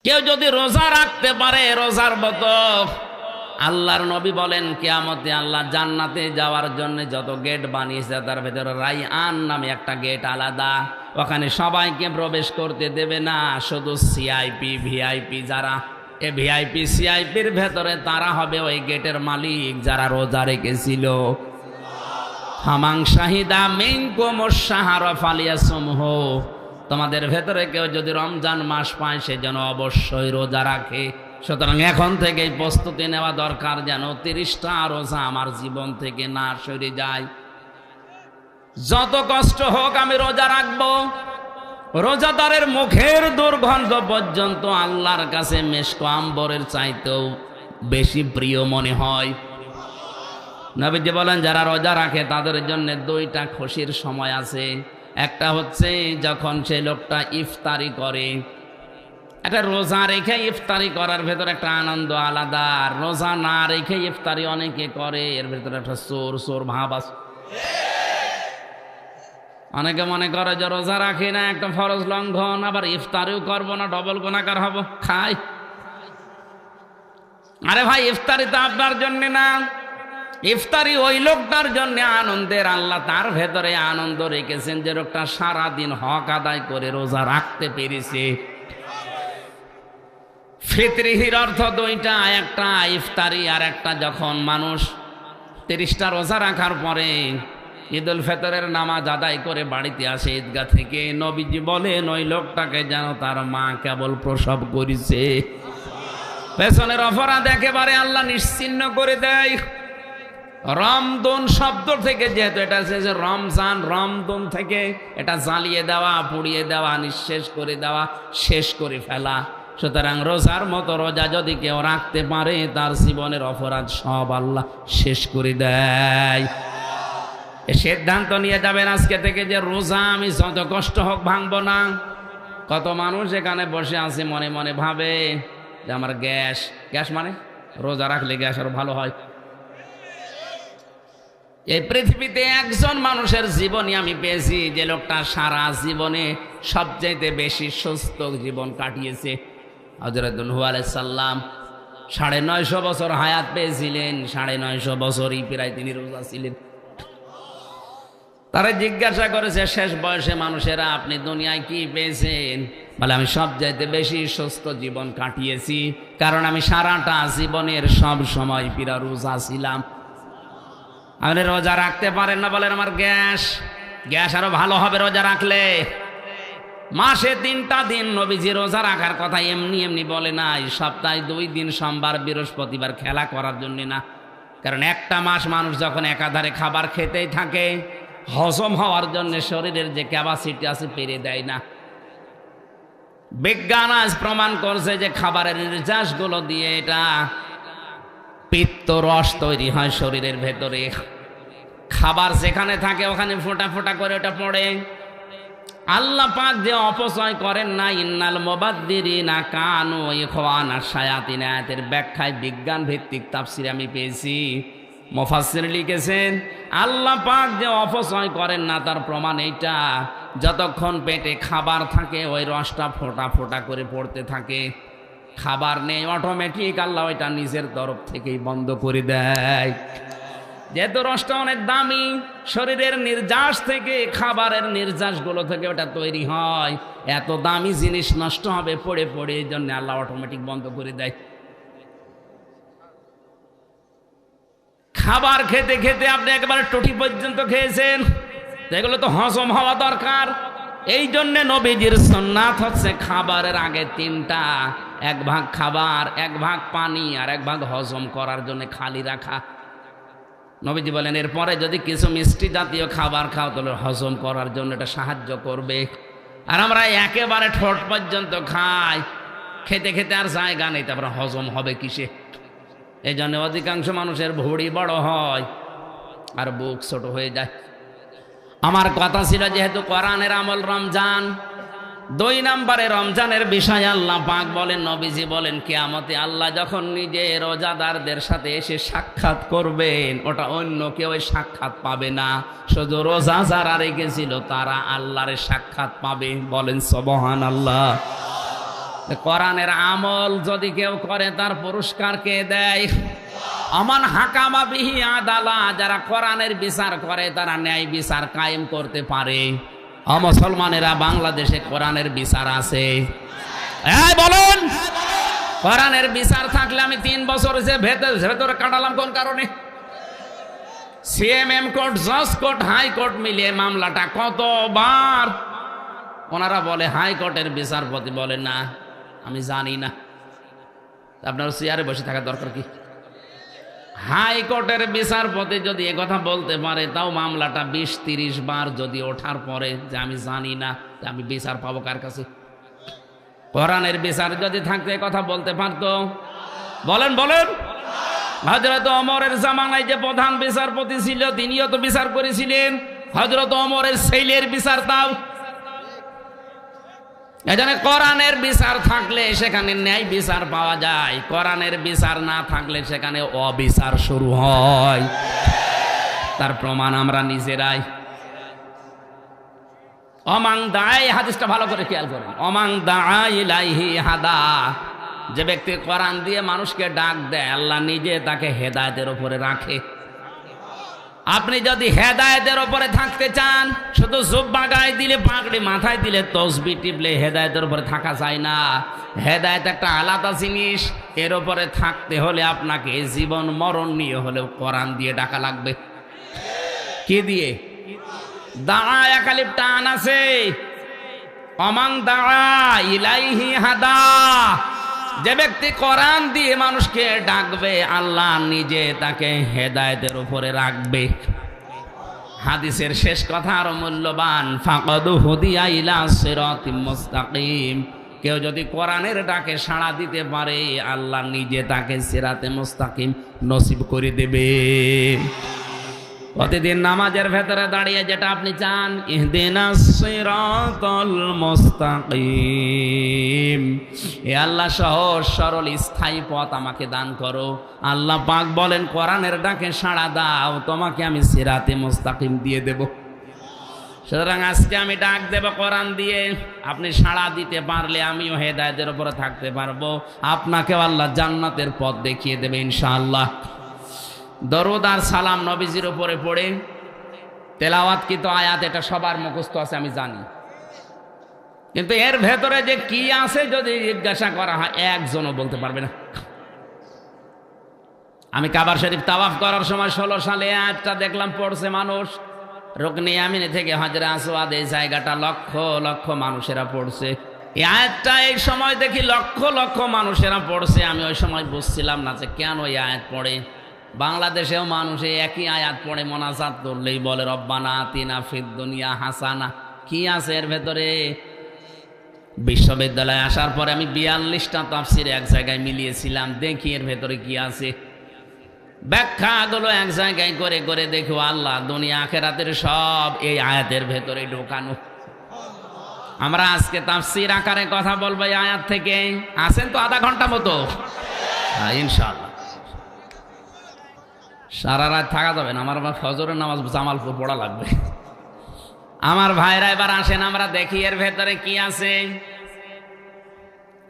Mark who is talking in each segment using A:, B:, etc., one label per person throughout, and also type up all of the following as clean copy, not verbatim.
A: কেউ যদি রোজা রাখতে পারে রোজার মতো, আল্লাহর নবী বলেন কিয়ামতে আল্লাহ জান্নাতে যাওয়ার জন্য যত গেট বানিয়েছে তার ভেতরে রাইয়ান নামে একটা গেট আলাদা, ওখানে সবাইকে প্রবেশ করতে দেবে না, শুধু সিআইপি ভিআইপি যারা, এ ভিআইপি সিআইপির ভেতরে তারা হবে ওই গেটের মালিক যারা রোজা রেখেছিল। হামাং শাহিদা মিনকুম আশ-শাহরা ফালিয়াসুমহু, তোমাদের ভেতরে কেউ যদি রমজান মাস পায় সে যেন অবশ্যই রোজা রাখে। সুতরাং এখন থেকেই প্রস্তুতি নেওয়া দরকার যেন 30টা রোজা আমার জীবন থেকে না সরে যায়। যত কষ্ট হোক আমি রোজা রাখবো। রোজাদারের মুখের দুর্গন্ধ পর্যন্ত আল্লাহর কাছে মেশক আম্বরের চাইতেও বেশি প্রিয় মনে হয়। নবীজি বলেন যারা রোজা রাখে তাদের জন্য 2টা খুশির সময় আছে। একটা হচ্ছে যখন সেই লোকটা ইফতারি করে, একটা রোজা রেখে ইফতারি করার ভেতরে একটা আনন্দ আলাদা, রোজা না রেখে ইফতারি অনেকে করে এর ভেতরে একটা চোর চোর ভাব আছে। অনেকে মনে করে যে রোজা রাখি না একটা ফরজ লঙ্ঘন, আবার ইফতারিও করবো না ডবল গুনাহগার হব, খাই। আরে ভাই ইফতারি তো আপনার জন্য না, ইফতারি ওই লোকটার জন্য আনন্দের। আল্লাহ তার ভেতরে আনন্দ রেখেছেন যে লোকটা সারাদিন হক আদায় করে রোজা রাখতে পেরেছে। ফিতরির অর্থ 2টা, একটা ইফতারি আর একটা যখন মানুষ 30টা রোজা রাখার পরে ঈদুল ফিতরের নামাজ আদায় করে বাড়িতে আসে ঈদগাহ থেকে, নবীজি বলেন ওই লোকটাকে যেন তার মা কেবল প্রসব করেছে। পেছনের অপরাধ একেবারে আল্লাহ নিশ্চিহ্ন করে দেয়। রমদন শব্দ থেকে, যেহেতু এটা এসেছে রমজান, রমদন থেকে এটা জ্বালিয়ে দেওয়া, পুড়িয়ে দেওয়া, নিঃশেষ করে দেওয়া, শেষ করে ফেলা। সুতরাং রোজার মতো রোজা যদি কেউ রাখতে পারে তার জীবনের অপরাধ সব আল্লাহ শেষ করে দেয়। সিদ্ধান্ত নিয়ে যাবেন আজকে থেকে যে রোজা আমি যত কষ্ট হোক ভাঙবো না। কত মানুষ এখানে বসে আছে মনে মনে ভাবে যে আমার গ্যাস, গ্যাস মানে রোজা রাখলে গ্যাস আরো ভালো হয়। এই পৃথিবীতে একজন মানুষের জীবনই আমি পেয়েছি যে লোকটা সারা জীবনে সবচাইতে বেশি সুস্থ জীবন কাটিয়েছে। হযরত নূহ আলাইহিস সালাম 950 বছর হায়াত পেয়েছিলেন, 950 বছরই প্রায় তিনি রোজা ছিলেন। তারা জিজ্ঞাসা করেছে শেষ বয়সে মানুষেরা আপনি দুনিয়ায় কি পেয়েছেন? বলে আমি সবচাইতে বেশি সুস্থ জীবন কাটিয়েছি, কারণ আমি সারাটা জীবনের সব সময় পিরা রোজা ছিলাম। আপনি রোজা রাখতে পারেন না বলেন আমার গ্যাস, গ্যাস আরো ভালো হবে রোজা রাখলে। মাসে 3টা দিন নবীজি রোজা রাখার কথা এমনি এমনি বলে নাই, সপ্তাহে 2 দিন সোমবার বৃহস্পতিবার খেলা করার জন্য না। কারণ একটা মাস মানুষ যখন একাধারে খাবার খেতেই থাকে হজম হওয়ার জন্য শরীরের যে ক্যাপাসিটি আছে পেরে দেয় না। বিজ্ঞান আজ প্রমাণ করছে যে খাবারের নির্যাসগুলো দিয়ে এটা পিত্ত রস তৈরি হয় শরীরের ভেতরে। খাবার যেখানে থাকে ওখানে ফোঁটা ফোঁটা করে ওটা পড়ে। আল্লাহ পাক যে অপচয় করেন না, ইন্নাল মুবাদ্দিরিনা কানু ইখওয়ানাশ শায়াতিন, আয়াতের ব্যাখ্যায় বিজ্ঞান ভিত্তিক তাফসীর আমি পেয়েছি। মুফাসসির লিখেছেন আল্লাহ পাক যে অপচয় করেন না তার প্রমাণ এইটা, যতক্ষণ পেটে খাবার থাকে ওই রসটা ফোঁটা ফোঁটা করে পড়তে থাকে। খাবার নেই অটোমেটিক আল্লাহ ওইটা নিজের তরফ থেকেই বন্ধ করে দেয়। যেহেতু রসটা অনেক দামি, শরীরের নির্যাস থেকে খাবারের নির্যাসগুলো থেকে ওটা তৈরি হয়, এত দামি জিনিস নষ্ট হবে পড়ে পড়ে, এই জন্য আল্লাহ অটোমেটিক বন্ধ করে দেয়। খাবার খেতে খেতে আপনি একেবারে টুটি পর্যন্ত খেয়েছেন, এগুলো তো হজম হওয়া দরকার। এই জন্যে নবীজির সুন্নাত হচ্ছে খাবারের আগে 3টা, 1 ভাগ খাবার, 1 ভাগ পানি আর 1 ভাগ হজম করার জন্য খালি রাখা। নবীজি বলেন এরপরে যদি কিছু মিষ্টি জাতীয় খাবার খাও তাহলে হজম করার জন্য এটা সাহায্য করবে। আর আমরা একেবারে ঠোঁট পর্যন্ত খাই, খেতে খেতে আর জায়গা নেই, তারপরে হজম হবে কিসে? এই জন্য অধিকাংশ মানুষের ভুঁড়ি বড় হয় আর বুক ছোট হয়ে যায়। আমার কথা ছিল যেহেতু কোরআনের আমল রমজান, 2 নম্বরে রমজানের বিষয় আল্লাহ পাক বলেন, নবীজি বলেন কিয়ামতে আল্লাহ যখন নিজে রোজাদারদের সাথে এসে সাক্ষাৎ করবেন ওটা অন্য কেউ সাক্ষাৎ পাবে না, শুধু রোজা যারা রেখেছিল তারা আল্লাহর সাক্ষাৎ পাবে। বলেন সুবহানাল্লাহ। কোরআনের আমল যদি কেউ করে তার পুরস্কার কে দেয়? আমান হাকামা বিহি আদালা, যারা কোরআনের বিচার করে তারা ন্যায় বিচার কায়েম করতে পারে। মুসলমানেরা বাংলাদেশে কোরআনের বিচার আছে? এই বলুন, কোরআনের বিচার থাকলে আমি 3 বছর যে ভেতরে কাটালাম কোন কারণে? সিএমএম কোর্ট, জজ কোর্ট, হাইকোর্ট মিলিয়ে মামলাটা কতবার? ওনারা বলে হাইকোর্টের বিচারপতি বলে না আমি জানি না। আপনার চেয়ারে বসে থাকা দরকার কি? হাইকোর্টের বিচারপতি যদি একথা বলতে পারে, তাও মামলাটা 20-30 বার যদি ওঠার পরে যে আমি জানি না, আমি বিচার পাবো কার কাছে? কোরআনের বিচার যদি থাকতে কথা বলতে পারতো? বলেন বলেন। হযরত ওমরের জামানায় যে প্রধান বিচারপতি ছিল তিনিও তো বিচার করেছিলেন। হযরত ওমরের ছেলের বিচার তাও। এজন্য কোরআনের বিচার থাকলে সেখানে ন্যায় বিচার পাওয়া যায়, কোরআনের বিচার না থাকলে সেখানে অবিচার শুরু হয়। তার প্রমাণ আমরা নিজেরাই। অমাং দায়, হাদিসটা ভালো করে খেয়াল করেন। অমাং দায় ইলাইহি হাদা, যে ব্যক্তি কোরআন দিয়ে মানুষকে ডাক দেয় আল্লাহ নিজে তাকে হেদায়েতের উপরে রাখে। আপনি যদি হেদায়েতের উপরে থাকতে চান, শুধু জুব্বা গায়ে দিলে, পাগড়ি মাথায় দিলে, তসবিহ টিপলে হেদায়েতের উপরে থাকা যায় না। হেদায়েত একটা আলাদা জিনিস। এর উপরে থাকতে হলে আপনাকে জীবন মরণ নিয়ে হলেও কোরআন দিয়ে ডাকা লাগবে। কি দিয়ে? দাঁড়া একালিপ টান আছে। অমাং দাঁড়া ইলাইহি হাদা, যে ব্যক্তি কোরআন দিয়ে মানুষকে ডাকবে আল্লাহ নিজে তাকে হেদায়েতের উপরে রাখবে। হাদিসের শেষ কথা আরো মূল্যবান, ফাকাদ হুদিয়া ইলা সিরাতিম মুস্তাকিম। কেউ যদি কোরআনের ডাকে সাড়া দিতে পারে আল্লাহ নিজে তাকে সিরাতে মুস্তাকিম নসিব করে দেবে। প্রতিদিন নামাজের ভেতরে দাঁড়িয়ে যেটা আপনি চান, ইহদিনাস সিরাতাল মুস্তাকিম, এ আল্লাহ সহজ সরল স্থায়ী পথ আমাকে দান করো। আল্লাহ পাক বলেন কোরআনের ডাকে সাড়া দাও, তোমাকে আমি সিরাতে মুস্তাকিম দিয়ে দেব। সুতরাং আজকে আমি ডাক দেব কোরআন দিয়ে, আপনি সাড়া দিতে পারলে আমিও হেদায়েতের উপরে থাকতে পারবো, আপনাকেও আল্লাহ জান্নাতের পথ দেখিয়ে দেবে ইনশাআল্লাহ। দরুদ আর সালাম নবীজির উপরে পড়ে তেলাওয়াতকৃত আয়াত, এটা সবার মুখস্থ আছে আমি জানি, কিন্তু এর ভেতরে যে কি আছে যদি জিজ্ঞাসা করা হয় একজনও বলতে পারবে না। আমি কাবার শরীফ তাওয়াফ করার সময় 16 সালে আয়াতটা দেখলাম পড়ছে মানুষ, রুকনে ইয়ামিনে থেকে হাজরে আসওয়াদ, এই জায়গাটা লক্ষ লক্ষ মানুষেরা পড়ছে। এই আয়াতটা এই সময় দেখি লক্ষ লক্ষ মানুষেরা পড়ছে। আমি ওই সময় বুঝছিলাম না যে কেন এই আয়াত পড়ে। বাংলাদেশেও মানুষ একই আয়াত পড়ে, মোনাজাত করলেই বলে রব্বানা আতিনা ফিদ দুনিয়া হাসানা। কি আছে এর ভেতরে? বিশ্ববিদ্যালয়ে আসার পরে আমি 42টা তাফসির এক জায়গায় মিলিয়েছিলাম, দেখি এর ভেতরে কি আছে। ব্যাখ্যাগুলো এক জায়গায় করে করে দেখো আল্লাহ দুনিয়া আখিরাতের সব এই আয়াতের ভেতরে ঢোকানো। আমরা আজকে তাফসির আকারে কথা বলবো এই আয়াত থেকে। আছেন তো আধা ঘন্টা মতো? হ্যাঁ ইনশাআল্লাহ। সারা রাত থাকা যাবে না, আমার ফজরের নামাজ জামালপুর পড়া লাগবে। আমার ভাইরা এবার আসেন আমরা দেখি এর ভেতরে কি আছে।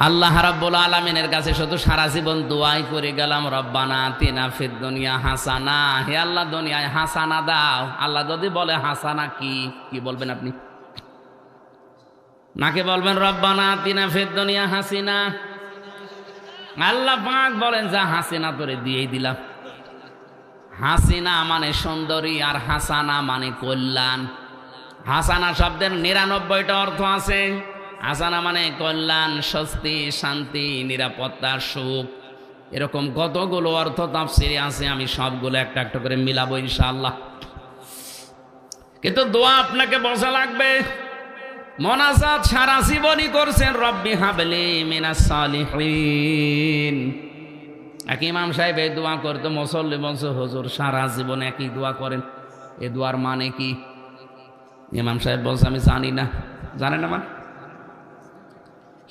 A: আল্লাহ রাব্বুল আলামিনের কাছে শুধু সারা জীবন দোয়াই করে গেলাম, রব্বানা আতিনা ফিদ দুনিয়া হাসানা, হে আল্লাহ দুনিয়ায় হাসানা দাও। আল্লাহ যদি বলে হাসানা কি, কি বলবেন আপনি? নাকি বলবেন রব্বানা আতিনা ফিদ দুনিয়া হাসিনা? আল্লাহ পাক বলেন যা হাসিনা তোরে দিয়েই দিলাম। হাসিনা মানে সুন্দরী আর হাসানা মানে কল্যাণ। হাসানা শব্দের 99টা অর্থ আছে। হাসানা মানে কল্যাণ, স্বস্তি, শান্তি, নিরাপত্তা, সুখ, এরকম কতগুলো অর্থ তাফসিরে আছে। আমি সবগুলো একটা একটা করে মিলাবো ইনশাআল্লাহ। কিন্তু দোয়া আপনাকে বসা লাগবে। মোনাজাত সারা জীবনই করছেন, রব্বি হাবলি মিনাস সালিহিন। এক ইমাম সাহেব এই দোয়া করতো, মুসল্লি বলছে হুজুর সারা জীবন একই দোয়া করেন, এই দোয়ার মানে কি? ইমাম সাহেব বলছে আমি জানি না। জানেন না মানে?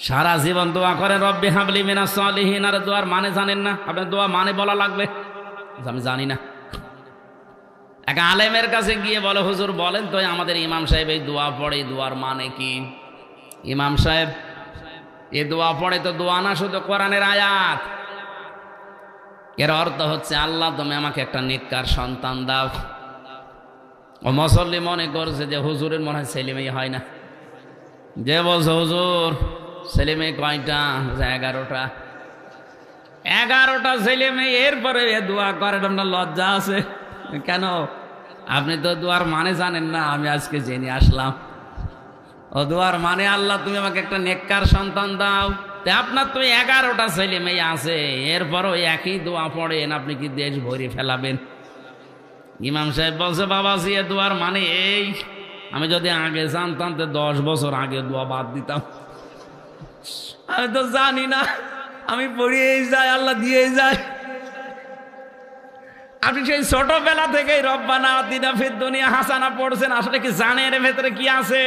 A: সারা জীবন দোয়া করেন রব্বি হাবলি মিনাস সালিহিন, আর দোয়ার মানে জানেন না? আপনার দোয়া মানে বলা লাগবে, আমি জানি না। এক আলেমের কাছে গিয়ে বলে হুজুর বলেন তো আমাদের ইমাম সাহেব এই দোয়া পড়ে, দোয়ার মানে কি? ইমাম সাহেব এ দোয়া পড়ে তো দোয়া না, শুধু কোরআনের আয়াত। এর অর্থ হচ্ছে, আল্লাহ তুমি আমাকে একটা নেককার সন্তান দাও। ও মুসল্লি মনে করছে যে হুজুরের মনে হয় ছেলে মেয়ে হয় না। যে বলছে হুজুর ছেলে মেয়ে কয়টা, 11টা। 11টা ছেলে মেয়ে, এরপরে এ দোয়া করেন, আপনার লজ্জা আছে কেন? আপনি তো দোয়ার মানে জানেন না, আমি আজকে জেনে আসলাম। ও দোয়ার মানে, আল্লাহ তুমি আমাকে একটা নেককার সন্তান দাও। তে আপনার তো 11টা ছেলে মেয়ে আছে, এরপরও একই দোয়া পড়েন, আপনি কি দেশ ভরে ফেলাবেন? ইমাম সাহেব বলছে, বাবাজি এ দোয়ার মানে এই, আমি যদি আগে জানতাম তো 10 বছর আগে দোয়া বাদ দিতাম। আমি তো জানি না, আমি পড়িয়েই যাই, আল্লাহ দিয়েই যায়। আপনি সেই ছোটবেলা থেকেই রব্বানা আতিনা ফিদ দুনিয়া হাসানা পড়ছেন, আসলে কি জানেন এর ভেতরে কি আছে?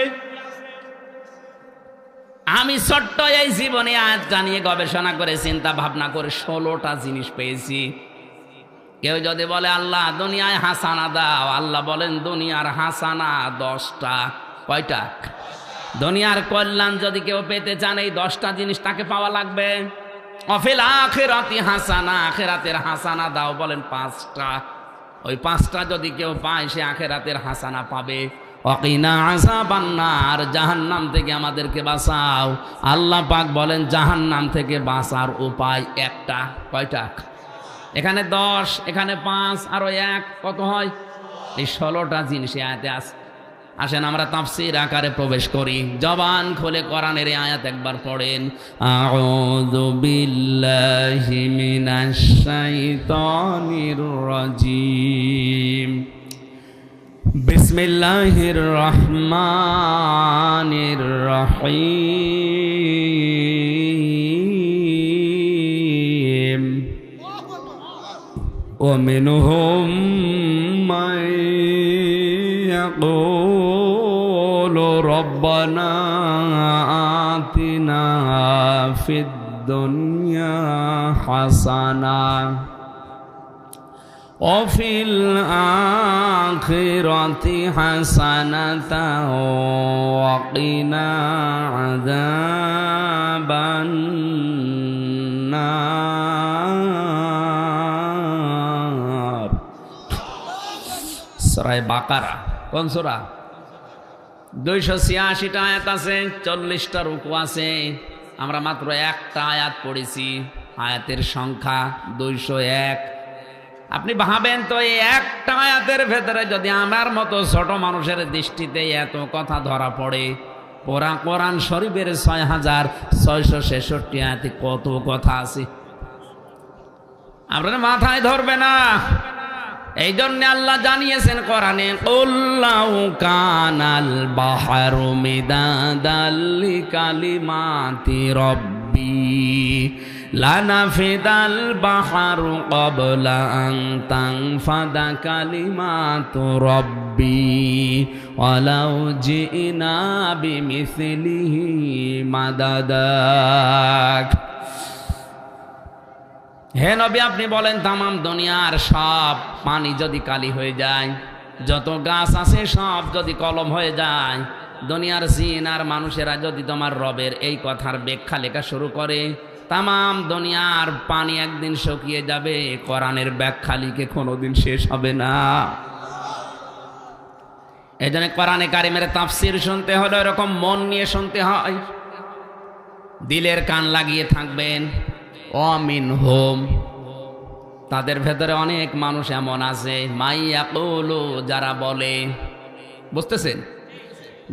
A: আমি ছোট্ট এই জীবনে আজ জানিয়ে গবেষণা করে চিন্তা ভাবনা করে 16টা জিনিস পেয়েছি। কেউ যদি বলে আল্লাহ দুনিয়ায় হাসানা দাও, আল্লাহ বলেন দুনিয়ার হাসানা 10টা। কয়টা? দুনিয়ার কল্যাণ যদি কেউ পেতে চান, এই 10টা জিনিস তাকে পাওয়া লাগবে। অফিল আখিরাতি হাসানা, আখিরাতের হাসানা দাও বলেন 5টা। ওই 5টা যদি কেউ পায়, সে আখিরাতের হাসানা পাবে। ওয়াকিনা আযাবান নার, জাহান্নাম থেকে আমাদেরকে বাঁচাও। আল্লাহ পাক বলেন জাহান্নাম থেকে বাঁচার উপায় একটা। কয়টা? এখানে 10, এখানে 5, আরো 1, কত হয়? এই 16টা জিনিস আয়াতে আছে। আসেন আমরা তাফসীর আকারে প্রবেশ করি। জবান খুলে কোরআনের আয়াত একবার পড়েন। আউযু বিল্লাহি মিনাশ শাইতানির রাজীম। বিসমিল্লাহির রহমানির রহিম। ومنهم من يقول ربنا آتنا في الدنيا حسنة وفي الآخرة حسنة وقنا عذاب النار। সূরা বাকারা কোন সূরা? 286টা আয়াত আছে, 40টা রুকু আছে। আমরা মাত্র একটা আয়াত পড়েছি, আয়াতের সংখ্যা 201। আপনি ভাবেন তো, এই একটা আয়াতের ভেতরে যদি আমার মতো ছোট মানুষের দৃষ্টিতে এত কথা ধরা পড়ে, পুরা কোরআন শরীফের 6666 আয়াতে কত কথা আছে আপনার মাথায় ধরবে না। এই জন্য আল্লাহ জানিয়েছেন কোরআনে, কুল্লাউ কানাল বাহরু মিদাদাল লিকালিমাতি রব্বি লানাফিদাল বাহরু ক্বাবলা আন তানফাদা কালিমাতু রব্বি ওয়ালাউ জিনা বিমিসলিহি মাদাদা। হে নবী, আপনি বলেন তামাম দুনিয়ার সব পানি যদি কালি হয়ে যায়, যত গাছ আছে সব যদি কলম হয়ে যায়, দুনিয়ার জিন আর মানুষেরা যদি তোমার রবের এই কথার ব্যাখ্যা লেখা শুরু করে, তামাম দুনিয়ার পানি একদিন শুকিয়ে যাবে, কোরআনের ব্যাখ্যা লিখে কোনোদিন শেষ হবে না। এই জন্য কোরআনে কারিমের তাফসীর শুনতে হলে এরকম মন নিয়ে শুনতে হয়, দিলের কান লাগিয়ে থাকবেন। অমিনহুম, তাদের ভেতরে অনেক মানুষ এমন আছে, মাইয়াকুলু, যারা বলে। বুঝতেছেন?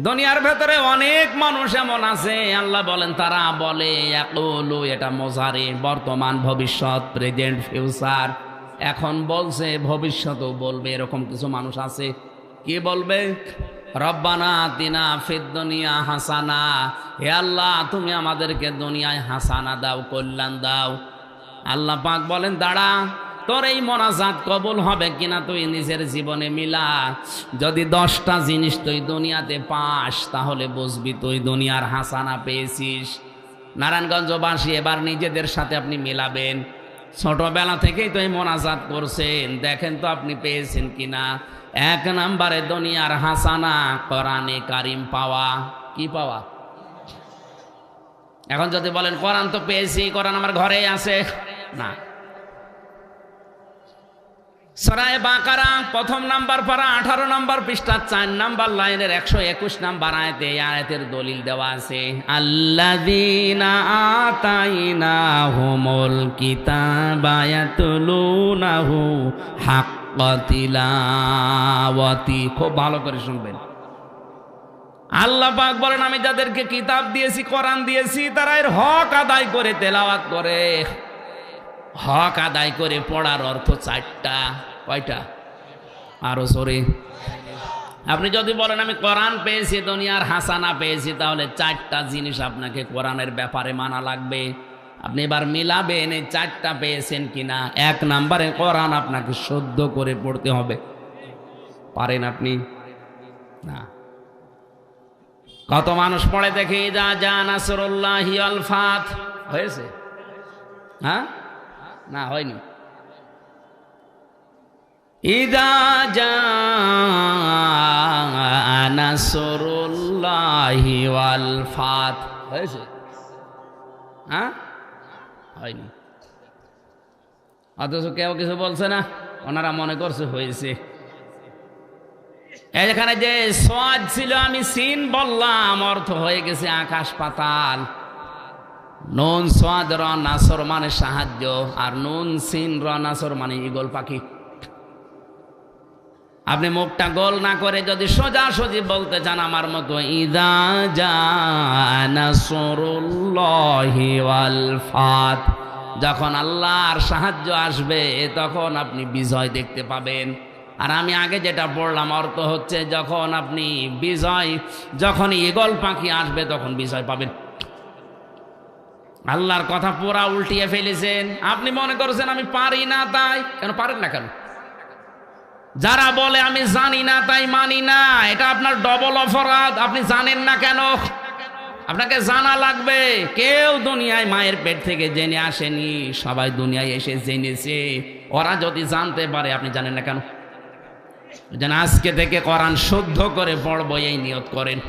A: দুনিয়ার ভেতরে অনেক মানুষ এমন আছে, আল্লাহ বলেন তারা বলে। ইয়াকুলু, এটা মুজারি, বর্তমান, ভবিষ্যৎ, প্রেজেন্ট, ফিউচার। এখন বলছে, ভবিষ্যতেও বলবে। এরকম কিছু মানুষ আছে। কি বলবে? রব্বানা আতিনা ফিদ দুনিয়া হাসানা, হে আল্লাহ তুমি আমাদেরকে দুনিয়ায় হাসানা দাও, কল্যাণ দাও। আল্লাহ পাক বলেন দাঁড়া, তোর এই মোনাজাত কবুল হবে কিনা তুই নিজের জীবনে মিলা। যদি 10টা জিনিস তুই দুনিয়াতে পাস, তাহলে বুঝবি তুই দুনিয়ার হাসানা পেয়েছিস। নারায়ণগঞ্জবাসী এবার নিজেদের সাথে আপনি মিলাবেন। ছোটবেলা থেকেই তো এই মোনাজাত করছেন, দেখেন তো আপনি পেয়েছেন কিনা। 1 নম্বরে দুনিয়ার হাসানা, কোরআনে কারিম পাওয়া। কি পাওয়া? এখন যদি বলেন কোরআন তো পেয়েছি, কোরআন আমার ঘরেই আছে, না। সূরা বাকারা প্রথম নাম্বার পারা 18 নম্বর পৃষ্ঠা 4 নম্বর লাইনের 121 নম্বর আয়াতে এই আয়াতের দলিল দেওয়া আছে, আল্লাযীনা আতাইনাহুমুল কিতাবা ইয়াতলুনাহু হাক্কা তিলাওয়াতি। খুব ভালো করে শুনবেন। আল্লাহ পাক বলেন আমি যাদেরকে কিতাব দিয়েছি, কোরআন দিয়েছি, তারা এর হক আদায় করে তেলাওয়াত করে। হক আদায় করে পড়ার অর্থ 4টা। কয়টা? আরো সরে। আপনি যদি বলেন আমি কোরআন পেয়েছি, দুনিয়ার হাসানা পেয়েছি, তাহলে 4টা জিনিস আপনাকে কোরআনের ব্যাপারে মানা লাগবে। আপনি এবার মিলাবেন এই 4টা পেয়েছেন কিনা। 1 নম্বরে কোরআন আপনাকে শুদ্ধ করে পড়তে হবে। পারেন আপনি? না। কত মানুষ পড়ে দেখে ইযা জা নাসরুল্লাহি ওয়াল ফাত, হয়েছে? হ্যাঁ, না হয়নি। ইযা জা নাসরুল্লাহি ওয়াল ফাত, হয়েছে? হ্যাঁ, হয়নি। অথচ কেউ কিছু বলছে না, ওনারা মনে করছে হয়েছে। এখানে যে সোয়াদ ছিল আমি সিন বললাম, অর্থ হয়ে গেছে আকাশ পাতাল। নুন সোয়াদ র নাসর মানে সাহায্য, আর নুন সিন র নাসর মানে ঈগল পাখি। আপনি মুখটা গোল না করে যদি সোজাসুজি বলতে চান আমার মতো, ইযা জা নাসরুল্লাহি ওয়াল ফাত, যখন আল্লাহর সাহায্য আসবে তখন আপনি বিজয় দেখতে পাবেন। আর আমি আগে যেটা পড়লাম অর্থ হচ্ছে যখন আপনি বিজয়, যখন ঈগল পাখি আসবে তখন বিজয় পাবেন। আল্লাহর কথা পুরা উল্টিয়ে ফেলেছেন। আপনি মনে করছেন আমি পারি না, তাই কেন পারেন না কেন? যারা বলে আমি জানি না তাই মানি না, এটা আপনার ডবল অপরাধ। আপনি জানেন না কেন? আপনাকে জানা লাগবে। কেউ দুনিয়ায় মায়ের পেট থেকে জেনে আসেনি, সবাই দুনিয়ায় এসে জেনেছে। ওরা যদি জানতে পারে, আপনি জানেন না কেন? যেন আজকে থেকে কোরআন শুদ্ধ করে পড়বো এই নিয়ত করেন।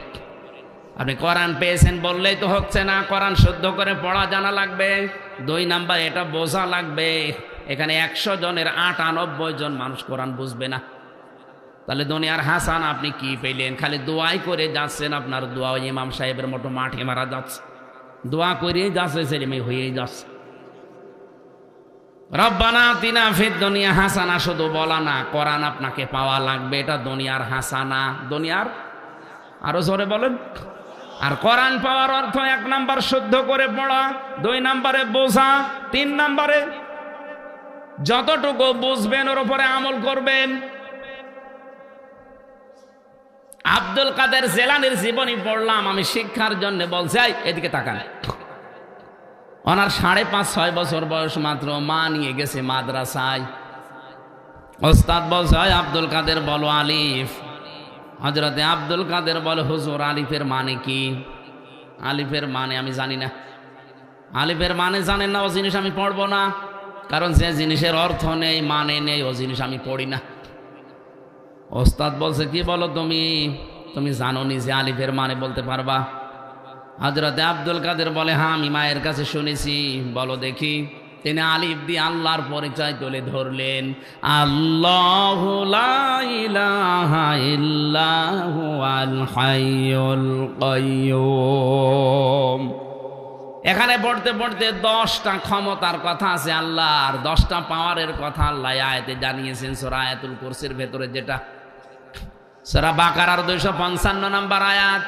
A: আপনি কোরআন পেয়েছেন বললেই তো হচ্ছে না, কোরআন শুদ্ধ করে পড়া জানা লাগবে। 2 নাম্বার এটা বোঝা লাগবে। এখানে 100 জনের 98 জন মানুষ কোরআন বুঝবে না। তাহলে দুনিয়ার হাসান আপনি কি পেলেন? খালি দোয়াই করে যাচ্ছেন। আপনার দোয়া ইমাম সাহেবের মতো মাঠে মারা যাচ্ছে, দোয়া করেই যাচ্ছে, ছেলে মেয়ে হয়েই যাচ্ছে। রব্বানা আতিনা ফিদ দুনিয়া হাসানা শুধু বলা না, কোরআন আপনাকে পাওয়া লাগবে। এটা দুনিয়ার হাসানা, দুনিয়ার, আরো জোরে বলেন। আর কোরআন পাওয়ার অর্থ 1 নাম্বার শুদ্ধ করে পড়া, 2 নাম্বারে বোঝা, 3 নাম্বারে যতটুকু বুঝবেন ওর উপরে আমল করবেন। আব্দুল কাদের জেলানির জীবনী পড়লাম আমি শিক্ষার জন্য, বলছে এদিকে তাকান। ওনার 5.5-6 বছর বয়স মাত্র, মা নিয়ে গেছে মাদ্রাসায়। ওস্তাদ বলছে আব্দুল কাদের বলো আলিফ। হযরতে আব্দুল কাদের বলে হুজুর আলিফের মানে কি? আলিফের মানে আমি জানি না। আলিফের মানে জানেন না, ও জিনিস আমি পড়বো না, কারণ যে জিনিসের অর্থ নেই, মানে নেই, ও জিনিস আমি পড়ি না। ওস্তাদ বলছে কি বলো তুমি জানো নি যে আলিফের মানে বলতে পারবা? হযরতে আব্দুল কাদের বলে হ্যাঁ আমি মায়ের কাছে শুনেছি। বলো দেখি। তিনি আলিফ দিয়ে আল্লাহর পরিচয় তুলে ধরলেন, আল্লাহু লা ইলাহা ইল্লাহু আল হাইয়ুল কাইয়্যুম। এখানে পড়তে পড়তে 10টা ক্ষমতার কথা আছে আল্লাহর, 10টা পাওয়ারের কথা আল্লাহ আয়াতে জানিয়েছেন। সূরা আয়াতুল কুরসির ভেতরে যেটা, সূরা বাকারার 255 নম্বর আয়াত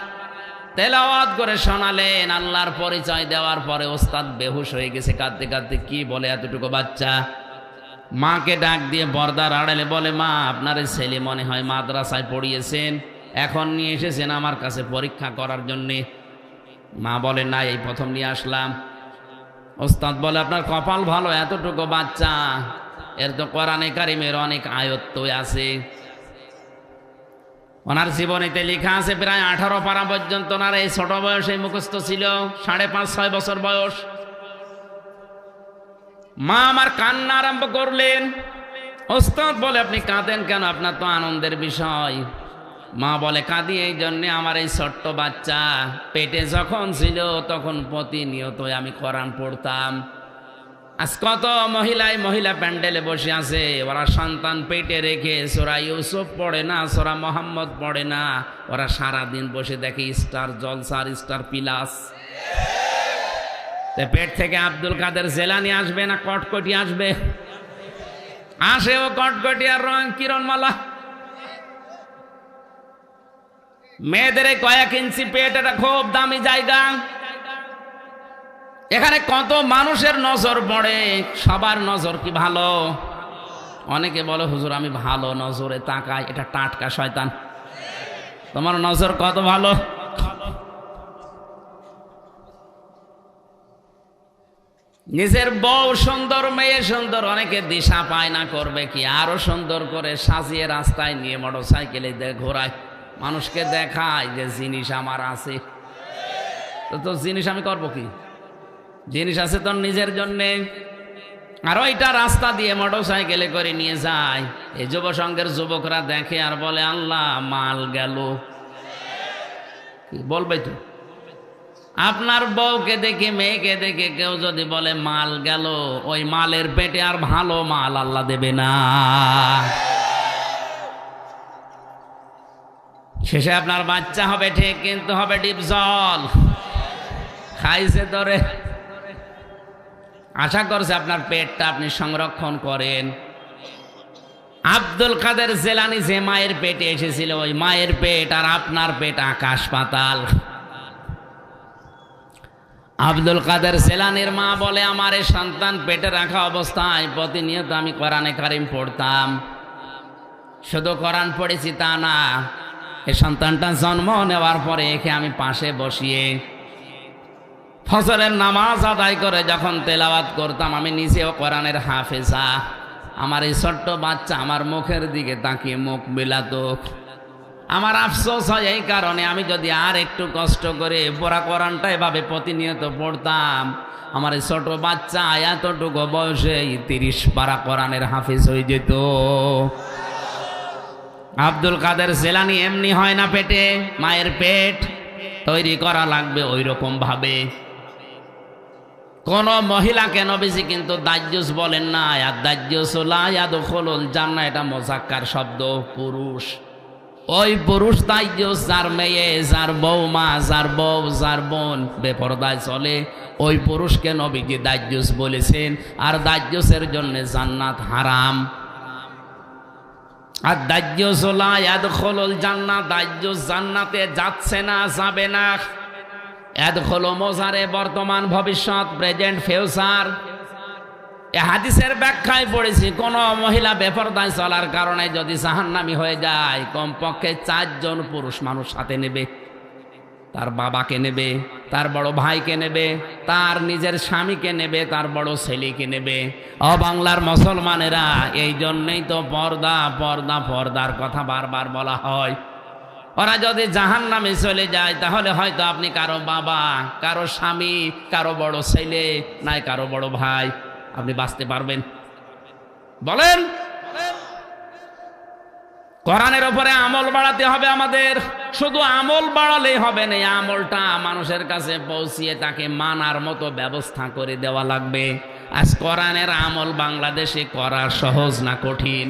A: তেলাওয়াত করে শোনালেন। আল্লাহর পরিচয় দেওয়ার পরে ওস্তাদ বেহুশ হয়ে গেছে কাঁদতে কাঁদতে। কি বলে এতটুকু বাচ্চা? মাকে ডাক দিয়ে পর্দার আড়ালে বলে, মা আপনার ছেলে মনে হয় মাদ্রাসায় পড়িয়েছেন, এখন নিয়ে এসেছেন আমার কাছে পরীক্ষা করার জন্যে। মা বলে না, এই প্রথম নিয়ে আসলাম। ওস্তাদ বলে আপনার কপাল ভালো, এতটুকু বাচ্চা, এর তো কোরআনে কারিমের অনেক আয়াত আছে। ওনার জীবনীতে লেখা আছে প্রায় 18 পারা পর্যন্ত ওনার এই ছোট বয়সে মুখস্থ ছিল, 5.5-6 বছর বয়স। মা আমার কান্না আরম্ভ করলেন। ওস্তাদ বলে আপনি কাঁদেন কেন? আপনার তো আনন্দের বিষয়। মা বলে কাঁদি এই জন্যে, আমার এই ছোট্ট বাচ্চা পেটে যখন ছিল তখন প্রতিনিয়ত আমি কোরআন পড়তাম। আজ কত মহিলা প্যান্ডেলে বসে আছে, ওরা সন্তান পেটে রেখে সূরা ইউসুফ পড়ে না, সূরা মুহাম্মদ পড়ে না, ওরা সারাদিন বসে দেখে স্টার জলসার স্টার প্লাস। পেট থেকে আব্দুল কাদের জেলানি আসবে না কটকটি আসবে? আসে ও কটকটি আর রং কিরণমালা। মেয়েদের কয়েক ইঞ্চি পেট, এটা খুব দামি জায়গা। এখানে কত মানুষের নজর পড়ে, সবার নজর কি ভালো? অনেকে বলে হুজুর আমি ভালো নজরে তাকাই, এটা টাটকা শয়তান। তোমার নজর কত ভালো? নিজের বউ সুন্দর, মেয়ে সুন্দর, অনেকে দিশা পায় না করবে কি, আরো সুন্দর করে সাজিয়ে রাস্তায় নিয়ে মোটরসাইকেলে ঘোরায়, মানুষকে দেখায় যে জিনিস আমার আছে। তো জিনিস আমি করবো কি? জিনিস আছে তোর নিজের জন্যে। আর ওইটা রাস্তা দিয়ে মোটরসাইকেলে করে নিয়ে যায়। এই যুব সংঘের যুবকরা দেখে আর বলে আল্লাহ মাল গেল। বলবে তো, আপনার বউকে দেখে মেয়েকে দেখে কেউ যদি বলে মাল গেল, ওই মালের পেটে আর ভালো মাল আল্লাহ দেবে না। শেষে আপনার বাচ্চা হবে ঠিক, কিন্তু হবে ডিপ জল, খাইছে ধরে। আশা করছে আপনার পেটটা আপনি সংরক্ষণ করেন। আব্দুল কাদের জেলানি যে মায়ের পেটে এসেছিল, ওই মায়ের পেট আর আপনার পেট আকাশ পাতাল। আব্দুল কাদের জেলানির মা বলে আমার এই সন্তান পেটে রাখা অবস্থায় প্রতিনিয়ত আমি কোরআনে কারিম পড়তাম। শুধু কোরআন পড়েছি তা না, এই সন্তানটা জন্ম নেওয়ার পরে একে আমি পাশে বসিয়ে ফজরের নামাজ আদায় করে যখন তেলাওয়াত করতাম, আমি নিজেও কোরআনের হাফেজা। আমার এই ছোট্ট বাচ্চা আমার মুখের দিকে তাকিয়ে মুখ বিলাতো। আমার আফসোস হয় এই কারণে, আমি যদি আর একটু কষ্ট করে পুরা কোরআনটা এভাবে প্রতিনিয়ত পড়তাম, আমার এই ছোট বাচ্চা এতটুকু বয়সে 30 পারা কোরআনের হাফেজ হয়ে যেত। আব্দুল কাদের জেলানি এমনি হয় না, পেটে মায়ের পেট তৈরি করা লাগবে ওই রকম ভাবে। কোন মহিলাকে নবীজি কিন্তু দাজ্জুস বলেন না। আর দাজ্জুস লা ইয়াদখুলুল জান্নাহ, এটা মুযাক্কার শব্দ, পুরুষ। ওই পুরুষ দাজ্জুস যার মেয়ে, যার বৌমা, যার বউ, যার বোন বেপরদায় চলে, ওই পুরুষকে নবীজি দাজ্জুস বলেছেন। আর দাজ্জুসের জন্য জান্নাত হারাম। আর দাজ্জুস লা ইয়াদখুলুল জান্নাহ, দাজ্জুস জান্নাতে যাচ্ছে না, যাবে না। ইয়াদখুলু মোজারে বর্তমান, ভবিষ্যৎ, প্রেজেন্ট, ফিউচার। এই হাদিসের ব্যাখ্যায় পড়েছি, কোন মহিলা বেপরদায় চলার কারণে যদি জাহান্নামী হয়ে যায়, কমপক্ষে 4 জন পুরুষ মানুষ সাথে নেবে। তার বাবাকে নেবে, তার বড় ভাইকে নেবে, তার নিজের স্বামীকে নেবে, তার বড় ছেলেকে নেবে। ও বাংলার মুসলমানেরা, এই জন্যই তো পর্দা পর্দা পর্দার কথা বারবার বলা হয়। ওরা যদি জাহান্নামে চলে যায়, তাহলে হয়তো আপনি কারো বাবা, কারো স্বামী, কারো বড় ছেলে, নাই কারো বড় ভাই, আপনি বাঁচতে পারবেন? বলেন। কোরআনের উপরে আমল বাড়াতে হবে আমাদের। শুধু আমল বাড়ালেই হবে না, আমলটা মানুষের কাছে পৌঁছিয়ে তাকে মানার মতো ব্যবস্থা করে দেওয়া লাগবে। আজ কোরআনের আমল বাংলাদেশে করা সহজ না কঠিন?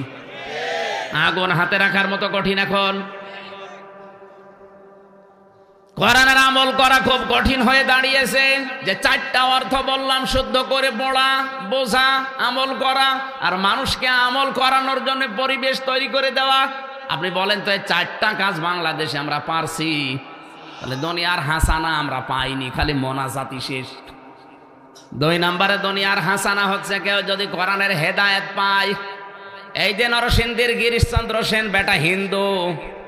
A: আগুন হাতে রাখার মতো কঠিন। এখন কোরআনের আমল করা খুব কঠিন হয়ে দাঁড়িয়েছে। যে 4টা অর্থ বললাম, শুদ্ধ করে পড়া, বোঝা, আমল করা, আর মানুষকে আমল করানোর জন্য পরিবেশ তৈরি করে দেওয়া। আপনি বলেন তো, এই 4টা কাজ বাংলাদেশে আমরা পারছি, তাহলে দুনিয়ার হাসানা আমরা পাইনি, খালি মোনাজাতি শেষ। 2 নম্বরে দুনিয়ার হাসানা হচ্ছে কেউ যদি কোরআনের হেদায়েত পায়। এই যে নরসিংদীর গিরিশচন্দ্র সেন বেটা হিন্দু,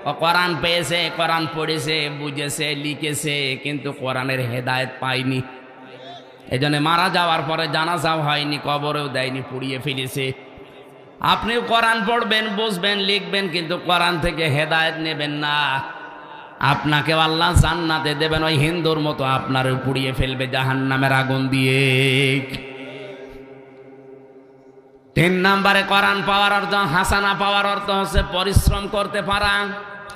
A: ও কোরআন পেয়েছে, কোরআন পড়েছে, বুঝেছে, লিখেছে, কিন্তু কোরআনের হেদায়েত পায়নি। এই জন্য মারা যাওয়ার পরে জানাজাও হয়নি, কবরেও দেয়নি, পুড়িয়ে ফেলেছে। আপনিও কোরআন পড়বেন, বুঝবেন, লিখবেন, কিন্তু কোরআন থেকে হেদায়েত নেবেন না, আপনাকে আল্লাহ জান্নাতে দেবেন ওই হিন্দুর মতো, আপনারও পুড়িয়ে ফেলবে জাহান্নামের আগুন দিয়ে। 3 নম্বরে কোরআন পাওয়ার অর্থ, হাসানা পাওয়ার অর্থ হচ্ছে পরিশ্রম করতে পারা।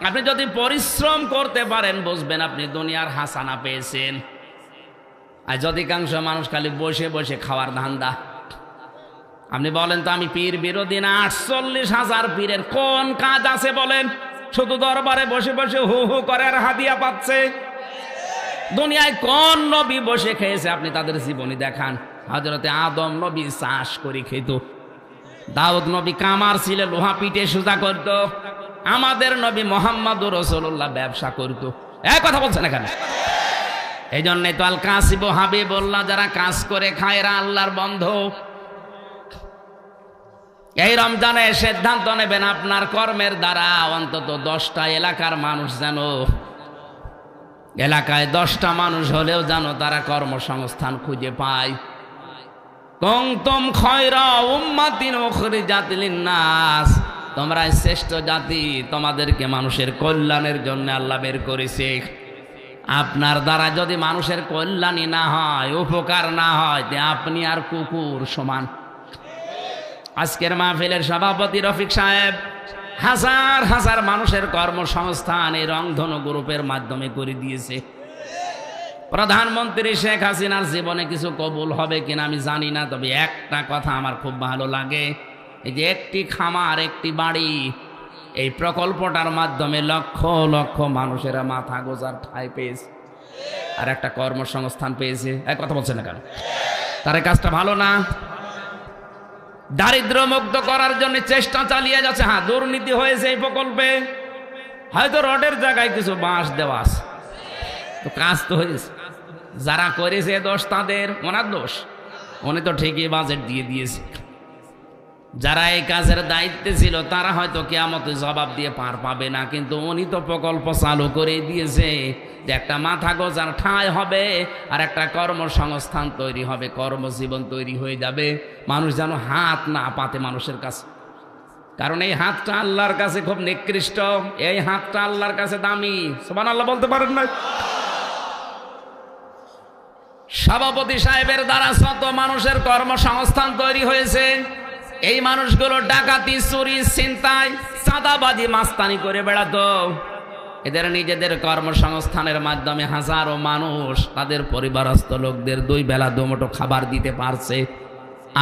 A: আপনি যদি পরিশ্রম করতে পারেন বুঝবেন আপনি দুনিয়ার হাসানা পেয়েছেন। আর অধিকাংশ মানুষ খালি বসে বসে খাওয়ার ধান্দা। আপনি বলেন তো আমি পীর বিরোধী না, 48,000 পীরের কোন কাজ আছে বলেন? শুধু দরবারে বসে বসে হু হু করে আর হাদিয়া পাচ্ছে। দুনিয়ায় কোন নবী বসে খেয়েছে আপনি তাদের জীবনী দেখান। হযরতে আদম নবী চাষ করে খেত, দাউদ নবী কামার ছিল, লোহা পিটে সোজা করত, আমাদের নবী মুহাম্মদুর রাসূলুল্লাহ ব্যবসা করত। এই কথা বলছেন এখানে। এই জন্যই তো আল কাসিবু হাবিবুল্লাহ, যারা কাজ করে খায় এরা আল্লাহর বন্ধু। এই রমজানে সিদ্ধান্ত নেবেন আপনার কর্মের দ্বারা অন্তত 10টা এলাকার মানুষ যেন, এলাকায় 10টা মানুষ হলেও যেন তারা কর্মসংস্থান খুঁজে পায়। কুনতুম খায়রা উম্মাতিন উখরিজাত লিন-নাস, তোমরা শ্রেষ্ঠ জাতি, তোমাদেরকে মানুষের কল্যাণের জন্য আল্লাহ বের করেছে। আপনার দ্বারা যদি মানুষের কল্যাণই না হয়, উপকার না হয়, তে আপনি আর কুকুর সমান। আজকের মাহফিলের সভাপতি রফিক সাহেব হাজার হাজার মানুষের কর্মসংস্থান এই রংধনু গ্রুপের মাধ্যমে করে দিয়েছে। প্রধানমন্ত্রী শেখ হাসিনার জীবনে কিছু কবুল হবে কিনা আমি জানি না, তবে একটা কথা আমার খুব ভালো লাগে, এই যে একটি খামার একটি বাড়ি, এই প্রকল্পটার মাধ্যমে লক্ষ লক্ষ মানুষেরা মাথা গোজার ঠাঁই পেয়েছে আর একটা কর্মসংস্থান পেয়েছে। এক কথা বলছে না কেন? তার এই কাজটা ভালো না? দারিদ্র মুক্ত করার জন্য চেষ্টা চালিয়ে যাচ্ছে। হ্যাঁ, দুর্নীতি হয়েছে এই প্রকল্পে, হয়তো রডের জায়গায় কিছু বাঁশ দেওয়া আছে, তো কাজ তো হয়েছে। যারা করেছে দোষ তাদের, ওনার দোষ, উনি তো ঠিকই বাজেট দিয়ে দিয়েছে। যারা এই কাজের দায়িত্বে ছিল তারা হয়তো কিয়ামতে জবাব দিয়ে পার পাবে না, কিন্তু উনি তো প্রকল্প চালু করে দিয়েছে যে একটা মাথা গোজার ঠাঁই হবে আর একটা কর্মসংস্থান তৈরি হবে, কর্মজীবন তৈরি হয়ে যাবে। মানুষ যেন হাত না পাতে মানুষের কাছে, কারণ এই হাতটা আল্লাহর কাছে খুব নিকৃষ্ট, এই হাতটা আল্লাহর কাছে দামি। সুবহানাল্লাহ বলতে পারেন না? সভাপতি সাহেবের দ্বারা শত মানুষের কর্মসংস্থান তৈরি হয়েছে। এই মানুষগুলো ডাকাতি, চুরি, ছিনতাই, চাঁদাবাজি, মাস্তানি করে বেড়াতো। এদের নিজেদের কর্মসংস্থানের মাধ্যমে হাজারো মানুষ তাদের পরিবারস্থ লোকদের 2 বেলা 2 মুঠো খাবার দিতে পারছে।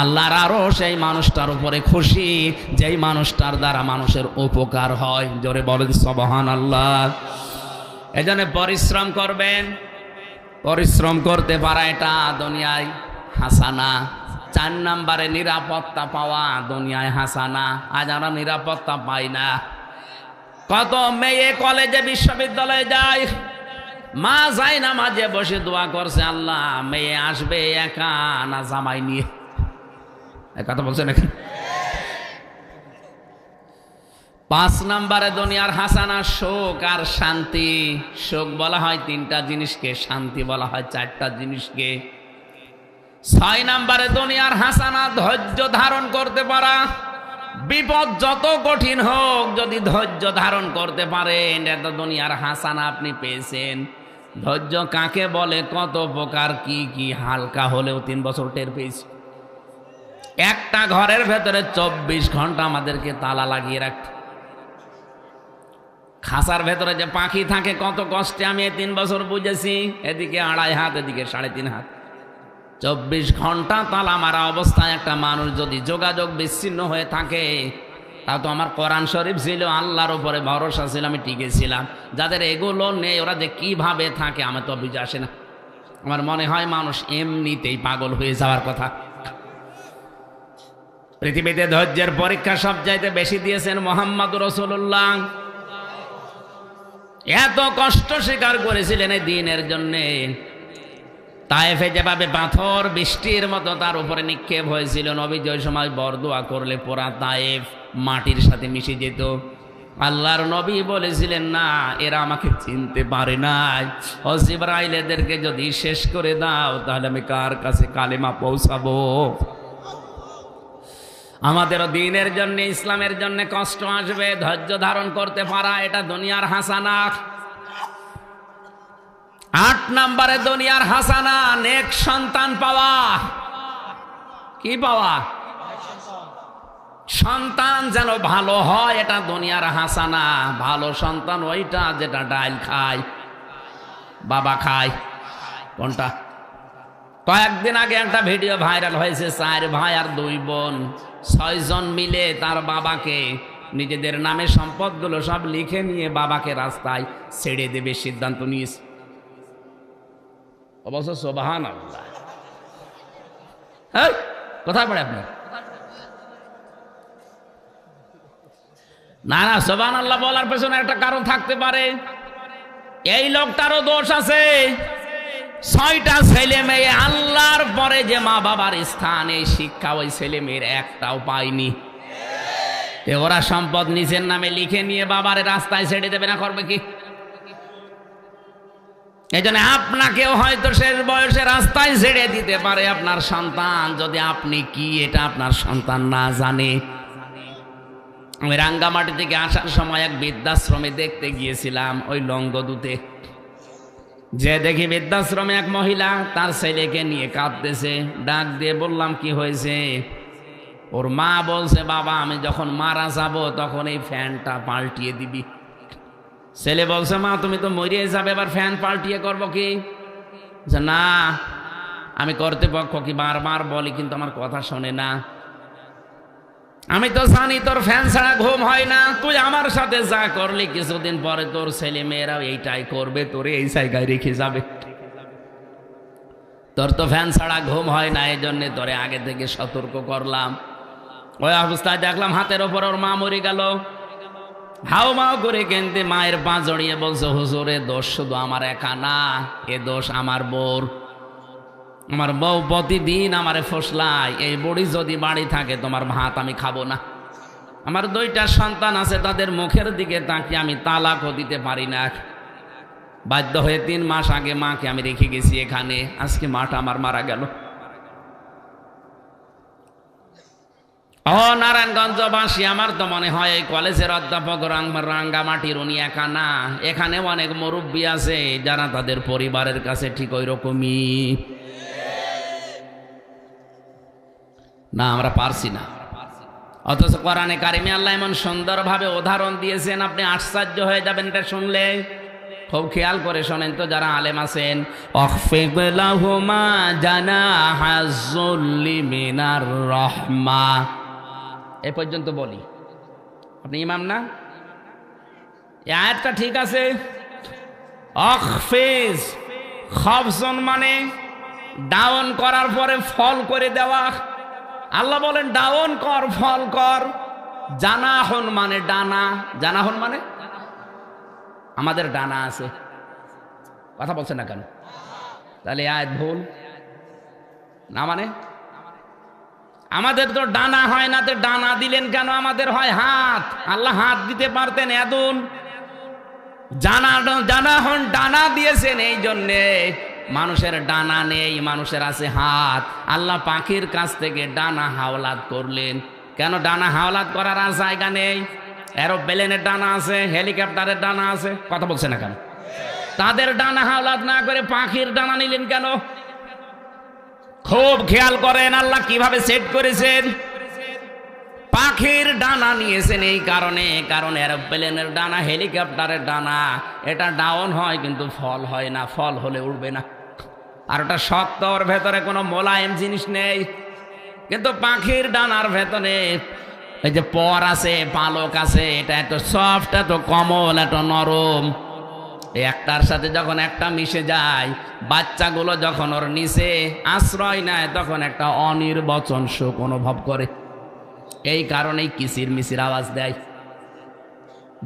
A: আল্লাহর আরো সেই মানুষটার উপরে খুশি যেই মানুষটার দ্বারা মানুষের উপকার হয়। জোরে বলেন সুবহানাল্লাহ। এজন্য পরিশ্রম করবেন, পরিশ্রম করতে পারা এটা দুনিয়ায় হাসানা। 4 নম্বরে নিরাপত্তা পাওয়া দুনিয়ায় হাসানা। আজ আমরা নিরাপত্তা পাই না। কত মেয়ে কলেজে বিশ্ববিদ্যালয়ে যায়, মা যায় না, মাঝে বসে দোয়া করছে, আল্লাহ মেয়ে আসবে একা না জামাই নিয়ে। কথা বলছেন এখন। 5 নম্বরে দুনিয়ার হাসানা সুখ আর শান্তি। সুখ বলা হয় 3টা জিনিসকে, শান্তি বলা হয় 4টা জিনিসকে। 6 নম্বরে দুনিয়ার হাসানা ধৈর্য ধারণ করতে পারা। বিপদ যত কঠিন হোক যদি ধৈর্য ধারণ করতে পারেন, এটা দুনিয়ার হাসানা আপনি পেয়েছেন। ধৈর্য কাকে বলে, কত প্রকার, কি কি, হালকা হলেও 3 বছর টের পেয়েছি। একটা ঘরের ভেতরে 24 ঘন্টা আমাদেরকে তালা লাগিয়ে রাখত। খাঁচার ভেতরে যে পাখি থাকে কত কষ্টে আমি এই 3 বছর বুঝেছি। এদিকে 2.5 হাত, এদিকে 3.5 হাত, 24 ঘন্টা তালা মারা অবস্থায় একটা মানুষ যদি যোগাযোগ বিচ্ছিন্ন হয়ে থাকে, তা তো আমার কোরআন শরীফ ছিল, আল্লাহর উপরে ভরসা ছিল, আমি টিকেছিলাম। যাদের এগুলো নেই ওরা যে কিভাবে থাকে আমার তো বুঝে আসে না। আমার মনে হয় মানুষ এমনিতেই পাগল হয়ে যাওয়ার কথা। পৃথিবীতে ধৈর্যের পরীক্ষা সবচাইতে বেশি দিয়েছেন মুহাম্মদুর রাসূলুল্লাহ। এত কষ্ট স্বীকার করেছিলেন এই দ্বীনের জন্যে। তায়েফে যেভাবে পাথর বৃষ্টির মতো তার উপরে নিক্ষেপ হয়েছিল, নবীজি ওই সময় বরদোয়া করলে পুরা তায়েফ মাটির সাথে মিশে যেত। আল্লাহর নবী বলেছিলেন, না এরা আমাকে চিনতে পারে নাই, ও জিবরাইল এদেরকে যদি শেষ করে দাও তাহলে আমি কার কাছে কালেমা পৌঁছাবো। আমাদেরও দ্বীনের জন্য, ইসলামের জন্য কষ্ট আসবে, ধৈর্য ধারণ করতে পারা এটা দুনিয়ার হাসানা। 8 নম্বরে দুনিয়ার হাসানা নেক সন্তান পাওয়া। কি পাওয়া? সন্তান যেন ভালো হয়, এটা দুনিয়ার হাসানা। ভালো সন্তান ওইটা যেটা ডাল খায়, বাবা খায়। কোনটা? কয়েকদিন আগে একটা ভিডিও ভাইরাল হয়েছে, 4 ভাই আর 2 বোন, 6 জন মিলে তার বাবাকে নিজেদের নামে সম্পদগুলো সব লিখে নিয়ে বাবাকে রাস্তায় ছেড়ে দেবে সিদ্ধান্ত নিয়েছে। অবশ্য সুবহানাল্লাহ, কোথায় পড়ে আপনার? না না, সুবহানাল্লাহ বলার পেছনে একটা কারণ থাকতে পারে। এই লোকটারও দোষ আছে। 6টা ছেলে মেয়ে, আল্লাহর পরে যে মা বাবার স্থান, এই শিক্ষা ওই ছেলে মেয়ের একটাও পায়নি। ওরা সম্পদ নিজের নামে লিখে নিয়ে বাবার রাস্তায় ছেড়ে দেবে না, করবে কি? এই জন্য আপনাকেও হয়তো শেষ বয়সে রাস্তায় ছেড়ে দিতে পারে আপনার সন্তান, যদি আপনি কি এটা আপনার সন্তান না জানে। আমি রাঙ্গামাটি থেকে আসার সময় এক বৃদ্ধাশ্রমে দেখতে গিয়েছিলাম, ওই লঙ্গদুতে। যে দেখি বৃদ্ধাশ্রমে এক মহিলা তার ছেলেকে নিয়ে কাঁদতেছে। ডাক দিয়ে বললাম, কি হয়েছে? ওর মা বলছে, বাবা আমি যখন মারা যাব তখন এই ফ্যানটা পাল্টিয়ে দিবি। ছেলে বলছে, মা তুমি তো মরিয়ে যাবে, এবার ফ্যান পাল্টিয়ে করবো কি? না, আমি কর্তৃপক্ষ কি বারবার বলি, কিন্তু আমার কথা শোনে না। আমি তো জানি তোর ফ্যান ছাড়া ঘুম হয় না, তুই আমার সাথে যা করলি কিছুদিন পরে তোর ছেলে মেয়েরাও এইটাই করবে, তোরে এই জায়গায় রেখে যাবে। তোর তো ফ্যান ছাড়া ঘুম হয় না, এই জন্য তোরে আগে থেকে সতর্ক করলাম। ওই অবস্থায় দেখলাম হাতের ওপর ওর মা মরে গেল। হাও মাও করে কেনতে মায়ের পা জড়িয়ে বলছে, হুজুর এ দোষ শুধু আমার একা না, এ দোষ আমার বউর। আমার বউ প্রতিদিন আমারে ফসলায়, এই বুড়ি যদি বাড়ি থাকে তোমার ভাত আমি খাবো না। আমার 2টা সন্তান আছে, তাদের মুখের দিকে তাকিয়ে আমি তালাকও দিতে পারি না। বাধ্য হয়ে 3 মাস আগে মাকে আমি রেখে গেছি এখানে। আজকে মাটা আমার মারা গেল। ও নারায়ণগঞ্জবাসী, আমার তো মনে হয় এই কলেজের অধ্যাপক রাঙ্গামাটির উনি একা না, এখানে অনেক মুরব্বী আছে যারা তাদের পরিবারের কাছে ঠিক ওই রকমই। না, আমরা পারছি না। অথচ কোরআনে কারিমে আল্লাহ এমন সুন্দরভাবে উদাহরণ দিয়েছেন, আপনি আশ্চর্য হয়ে যাবেন এটা শুনলে। খুব খেয়াল করে শোনেন তো যারা আলেম আছেন। অখফিদ লাহুমা জানাহাজ যুল্লি মিনার রাহমা, এ পর্যন্ত বলি। আপনি ইমাম না? এই আয়াতটা ঠিক আছে। অখফিজ, খফজন মানে ডাউন করার পরে ফল করে দেওয়া। আল্লাহ বলেন ডাউন কর, ফল কর। জানাহন মানে ডানা। জানাহন মানে আমাদের ডানা আছে। কথা বলছে না কেন? তাহলে আয়াত ভুল না? মানে আমাদের তো ডানা হয় না, তো ডানা দিলেন কেন? আমাদের হয় হাত। আল্লাহ হাত দিতে পারতেন, এদুন। জানাহন ডানা দিয়েছেন, এই জন্যে মানুষের ডানা নেই, মানুষের আছে হাত। আল্লাহ পাখির কাছ থেকে ডানা হাওলাত করলেন। কেন ডানা হাওলাত করার আর জায়গা নেই? এরোপ্লেনের ডানা আছে, হেলিকপ্টারের ডানা আছে। কথা বলছে না কেন? তাদের ডানা হাওলাত না করে পাখির ডানা নিলেন কেন? খুব খেয়াল করেন আল্লাহ কিভাবে সেট করেছেন। পাখির ডানা নিয়েছেন এই কারণে, কারণ এরোপ্লেনের ডানা, হেলিকপ্টারের ডানা, এটা ডাউন হয় কিন্তু ফল হয় না। ফল হলে উড়বে না। আর ওটা শক্ত, ওর ভেতরে কোনো মোলায়েম জিনিস নেই। কিন্তু পাখির ডানার ভেতরে এই যে পর আছে, পালক আছে, এটা এত সফট, এত কোমল, এত নরম। একটার সাথে যখন একটা মিশে যায়, বাচ্চাগুলো যখন ওর নিচে আশ্রয় নেয়, তখন একটা অনির্বচন সুখ অনুভব করে। এই কারণেই কিচির মিচির আওয়াজ দেয়।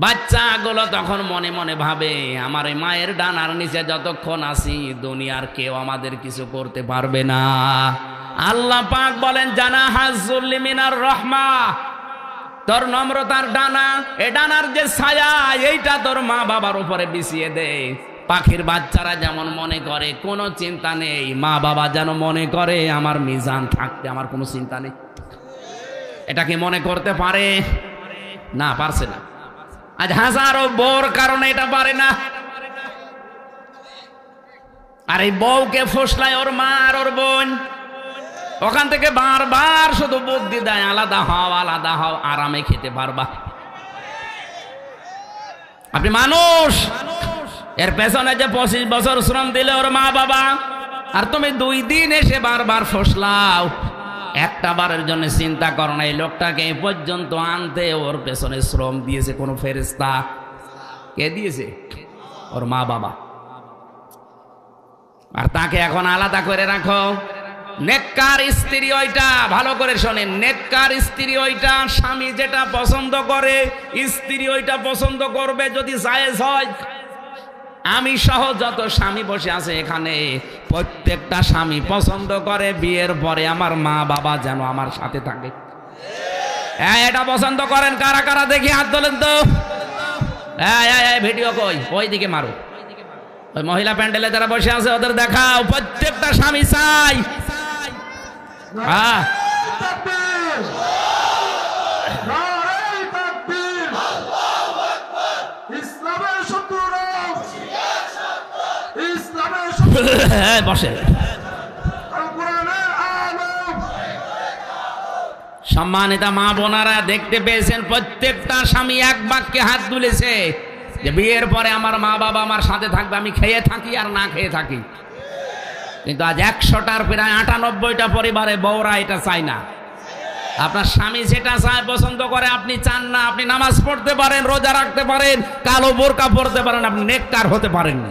A: বাচ্চাগুলো তখন মনে মনে ভাবে, আমার এই মায়ের ডানার নিচে যতক্ষণ আছি, দুনিয়ার কেউ আমাদের কিছু করতে পারবে না। আল্লাহ পাক বলেন জানাহাজ যুল্লি মিনার রাহমা, তোর নম্রতার ডানা, এ ডানার যে ছায়া, এইটা তোর মা বাবার উপরে বিছিয়ে দে। পাখির বাচ্চারা যেমন মনে করে কোনো চিন্তা নেই, মা বাবা যেন মনে করে আমার মিজান থাকতে আমার কোনো চিন্তা নেই। এটা কি মনে করতে পারে? না, পারছে না। আজ হাজারো বউর কারণে এটা পারে না। আর এই বউকে ফসলায় ওর মা আর ওর বোন। ওখান থেকে বারবার শুধু বুদ্ধি দেয়, আলাদা হও, আরামে খেতে পারবা। আপনি মানুষ, এর পেছনে যে 25 বছর শ্রম দিলে ওর মা বাবা, আর তুমি 2 দিন এসে বারবার ফসলাও, একটা বারের জন্য চিন্তা করো না এই লোকটাকে এই পর্যন্ত আনতে ওর পেছনে শ্রম দিয়েছে কোন ফেরেশতা? কে দিয়েছে? ওর মা বাবা। আর তাকে এখন আলাদা করে রাখো। নেককার স্ত্রী ওইটা, ভালো করে শোনেন, নেককার স্ত্রী ওইটা, স্বামী যেটা পছন্দ করে স্ত্রী ওইটা পছন্দ করবে যদি জায়েজ হয়। আমি সহ যত স্বামী বসে আছে এখানে, প্রত্যেকটা স্বামী পছন্দ করে বিয়ের পরে আমার মা বাবা যেন আমার সাথে থাকে। এটা পছন্দ করেন কারা কারা দেখি হাত তোলেন তো। ভিডিও কই? ওইদিকে মারো। ওই মহিলা প্যান্ডেলে যারা বসে আছে ওদের দেখাও। প্রত্যেকটা স্বামী চাই বসে। সম্মানিতা মা বোনারা, দেখতে পেয়েছেন প্রত্যেকটা স্বামী এক বাক্যে হাত তুলেছে যে বিয়ের পরে আমার মা বাবা আমার সাথে থাকবে, আমি খেয়ে থাকি আর না খেয়ে থাকি। কিন্তু আজ 100টার প্রায় 98টা পরিবারে বউরা এটা চায় না। আপনার স্বামী যেটা চায়, পছন্দ করে, আপনি চান না। আপনি নামাজ পড়তে পারেন, রোজা রাখতে পারেন, কালো বোরকা পড়তে পারেন, আপনি নেককার হতে পারেন না।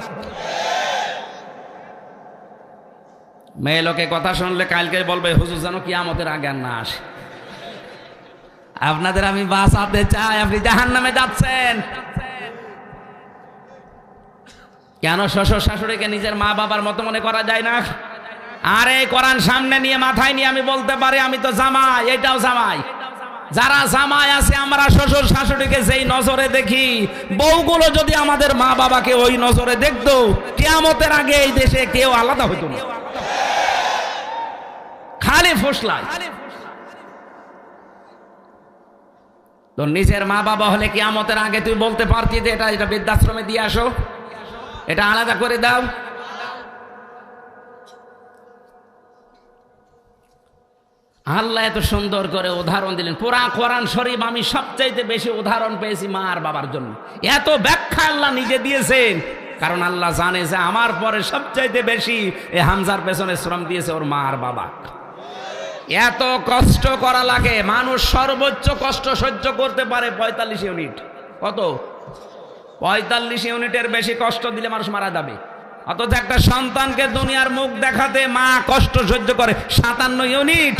A: মেয়ে লোকে কথা শুনলে কালকে বলবে হুজুর যেন কিয়ামতের আগে আর না আসে। আপনাদের আমি বাঁচাতে চাই, আপনি জাহান্নামে যাচ্ছেন। কেন শ্বশুর শাশুড়িকে নিজের মা বাবার মতো মনে করা যায় না? আর এই কোরআন সামনে নিয়ে মাথায় নিয়ে আমি বলতে পারি আমি তো জামাই, এটাও জামাই। যারা জামাই আছে আমরা শ্বশুর শাশুড়িকে যেই নজরে দেখি, বউগুলো যদি আমাদের মা বাবাকে ওই নজরে দেখতো, কিয়ামতের আগে এই দেশে কেউ আলাদা হইতো না। খালি ফুসলায়। তো নিজের মা বাবা হলে কিয়ামতের আগে তুই বলতে পারতি যে এটা বৃদ্ধাশ্রমে দিয়ে আসো, এটা আলাদা করে দাও। আল্লাহ এত সুন্দর করে উদাহরণ দিলেন। পুরা কোরআন শরীফ আমি সবচাইতে বেশি উদাহরণ পেয়েছি মা আর বাবার জন্য। এত ব্যাখ্যা আল্লাহ নিজে দিয়েছেন, কারণ আল্লাহ জানে যে আমার পরে সবচাইতে বেশি এই হামজার পেছনে শ্রম দিয়েছে ওর মা আর বাবা। এত কষ্ট করা লাগে, মানুষ সর্বোচ্চ কষ্ট সহ্য করতে পারে 45 ইউনিট। কত? 45 ইউনিটের বেশি কষ্ট দিলে মানুষ মারা যাবে। অথচ একটা সন্তানকে দুনিয়ার মুখ দেখাতে মা কষ্ট সহ্য করে 57 ইউনিট।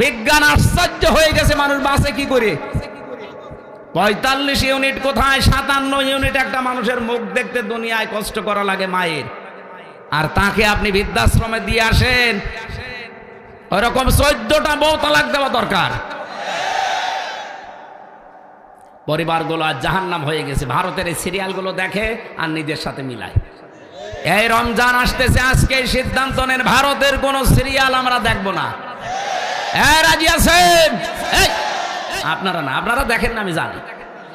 A: বিজ্ঞান আশ্চর্য হয়ে গেছে, মানুষ বাঁচে কি করে? 45 ইউনিট কোথায়, 57 ইউনিট একটা মানুষের মুখ দেখতে দুনিয়ায় কষ্ট করা লাগে মায়ের। আর তাকে আপনি বৃদ্ধাশ্রমে দিয়ে আসেন, ওরকম 14টা বউ তালাক দেওয়া দরকার। পরিবারগুলো আজ জাহান্নাম হয়ে গেছে। ভারতের এই সিরিয়ালগুলো দেখে আর নিজের সাথে মিলায়। এই রমজান আসতেছে, আজকে সিদ্ধান্ত নেন ভারতের কোন সিরিয়াল আমরা দেখব না। রাজি আছেন? আপনারা না, আপনারা দেখেন না আমি জানি।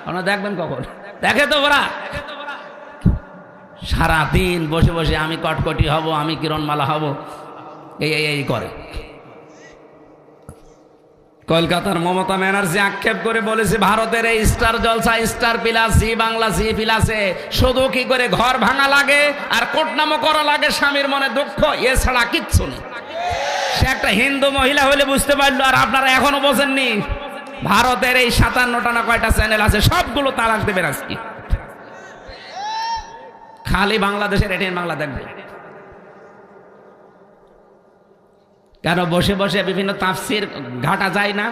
A: আপনারা দেখবেন কখন? দেখে তো ওরা সারাদিন বসে বসে আমি কটকটি হব, আমি কিরণমালা হব, এই করে। কলকাতার মমতা ব্যানার্জি আক্ষেপ করে বলেছে ভারতের এই স্টার জলসা, স্টার প্লাস, জি বাংলা, জি প্লাসে শুধু কি করে ঘর ভাঙা লাগে আর কোটনামো করা লাগে, স্বামীর মনে দুঃখ, এছাড়া কিচ্ছু নেই। সে একটা হিন্দু মহিলা হলে বুঝতে পারলো, আর আপনারা এখনো বোঝেননি। ভারতের এই 57টা না কয়টা চ্যানেল আছে, সবগুলো তালাক দেবেন আজকে। খালি বাংলাদেশের এটিএন বাংলা দেখবে। কেন বসে বসে বিভিন্ন তাফসির ঘাটা যায় না?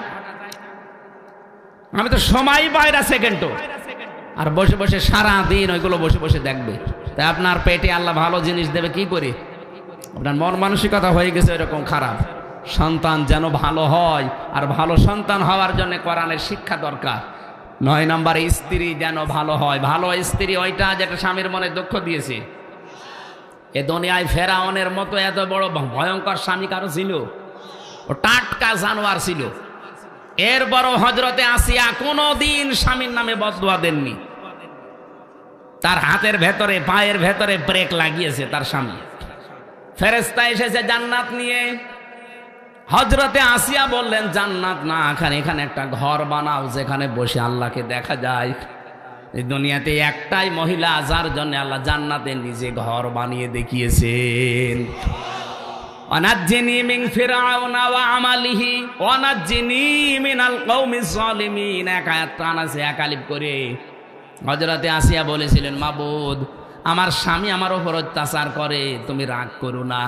A: আমি তো সময় পাই না সেকেন্ডও, আর বসে বসে সারা দিন ওইগুলো বসে বসে দেখবে। তাই আপনার পেটে আল্লাহ ভালো জিনিস দেবে কি করে? আপনার মন মানসিকতা হয়ে গেছে এরকম খারাপ। সন্তান যেন ভালো হয়, আর ভালো সন্তান হওয়ার জন্য কোরআনের শিক্ষা দরকার। 9 নম্বরে স্ত্রী যেন ভালো হয়। ভালো স্ত্রী ওইটা যেটা স্বামীর মনে দুঃখ দিয়েছে। এ দুনিয়ায় ফেরাউনের মতো এত বড় ভয়ঙ্কর স্বামী কারো ছিল? ও টাটকা জানোয়ার ছিল। এর বড় হজরতে আসিয়া কোনদিন স্বামীর নামে বদদুয়া দেননি। তার হাতের ভেতরে পায়ের ভেতরে ব্রেক লাগিয়েছে তার স্বামী। ফেরেশতা এসেছে জান্নাত নিয়ে, হযরতে আসিয়া বললেন, জান্নাত না, এখানে একটা ঘর বানাও যেখানে বসে আল্লাহকে দেখা যায়। এই দুনিয়াতে একটাই মহিলা যার জন্য আল্লাহ জান্নাতে নিজে ঘর বানিয়ে দেখিয়েছেন। ওয়ানাজ্জিনি মিন ফিরআউনা ওয়া আমালিহি ওয়ানাজ্জিনি মিনাল কওমিজ জালিমিন। এক আয়াত টান আছে একালিপ করে। হযরতে আসিয়া বলেছিলেন, মাবুদ, আমার স্বামী আমার উপর অত্যাচার করে, তুমি রাগ করো না,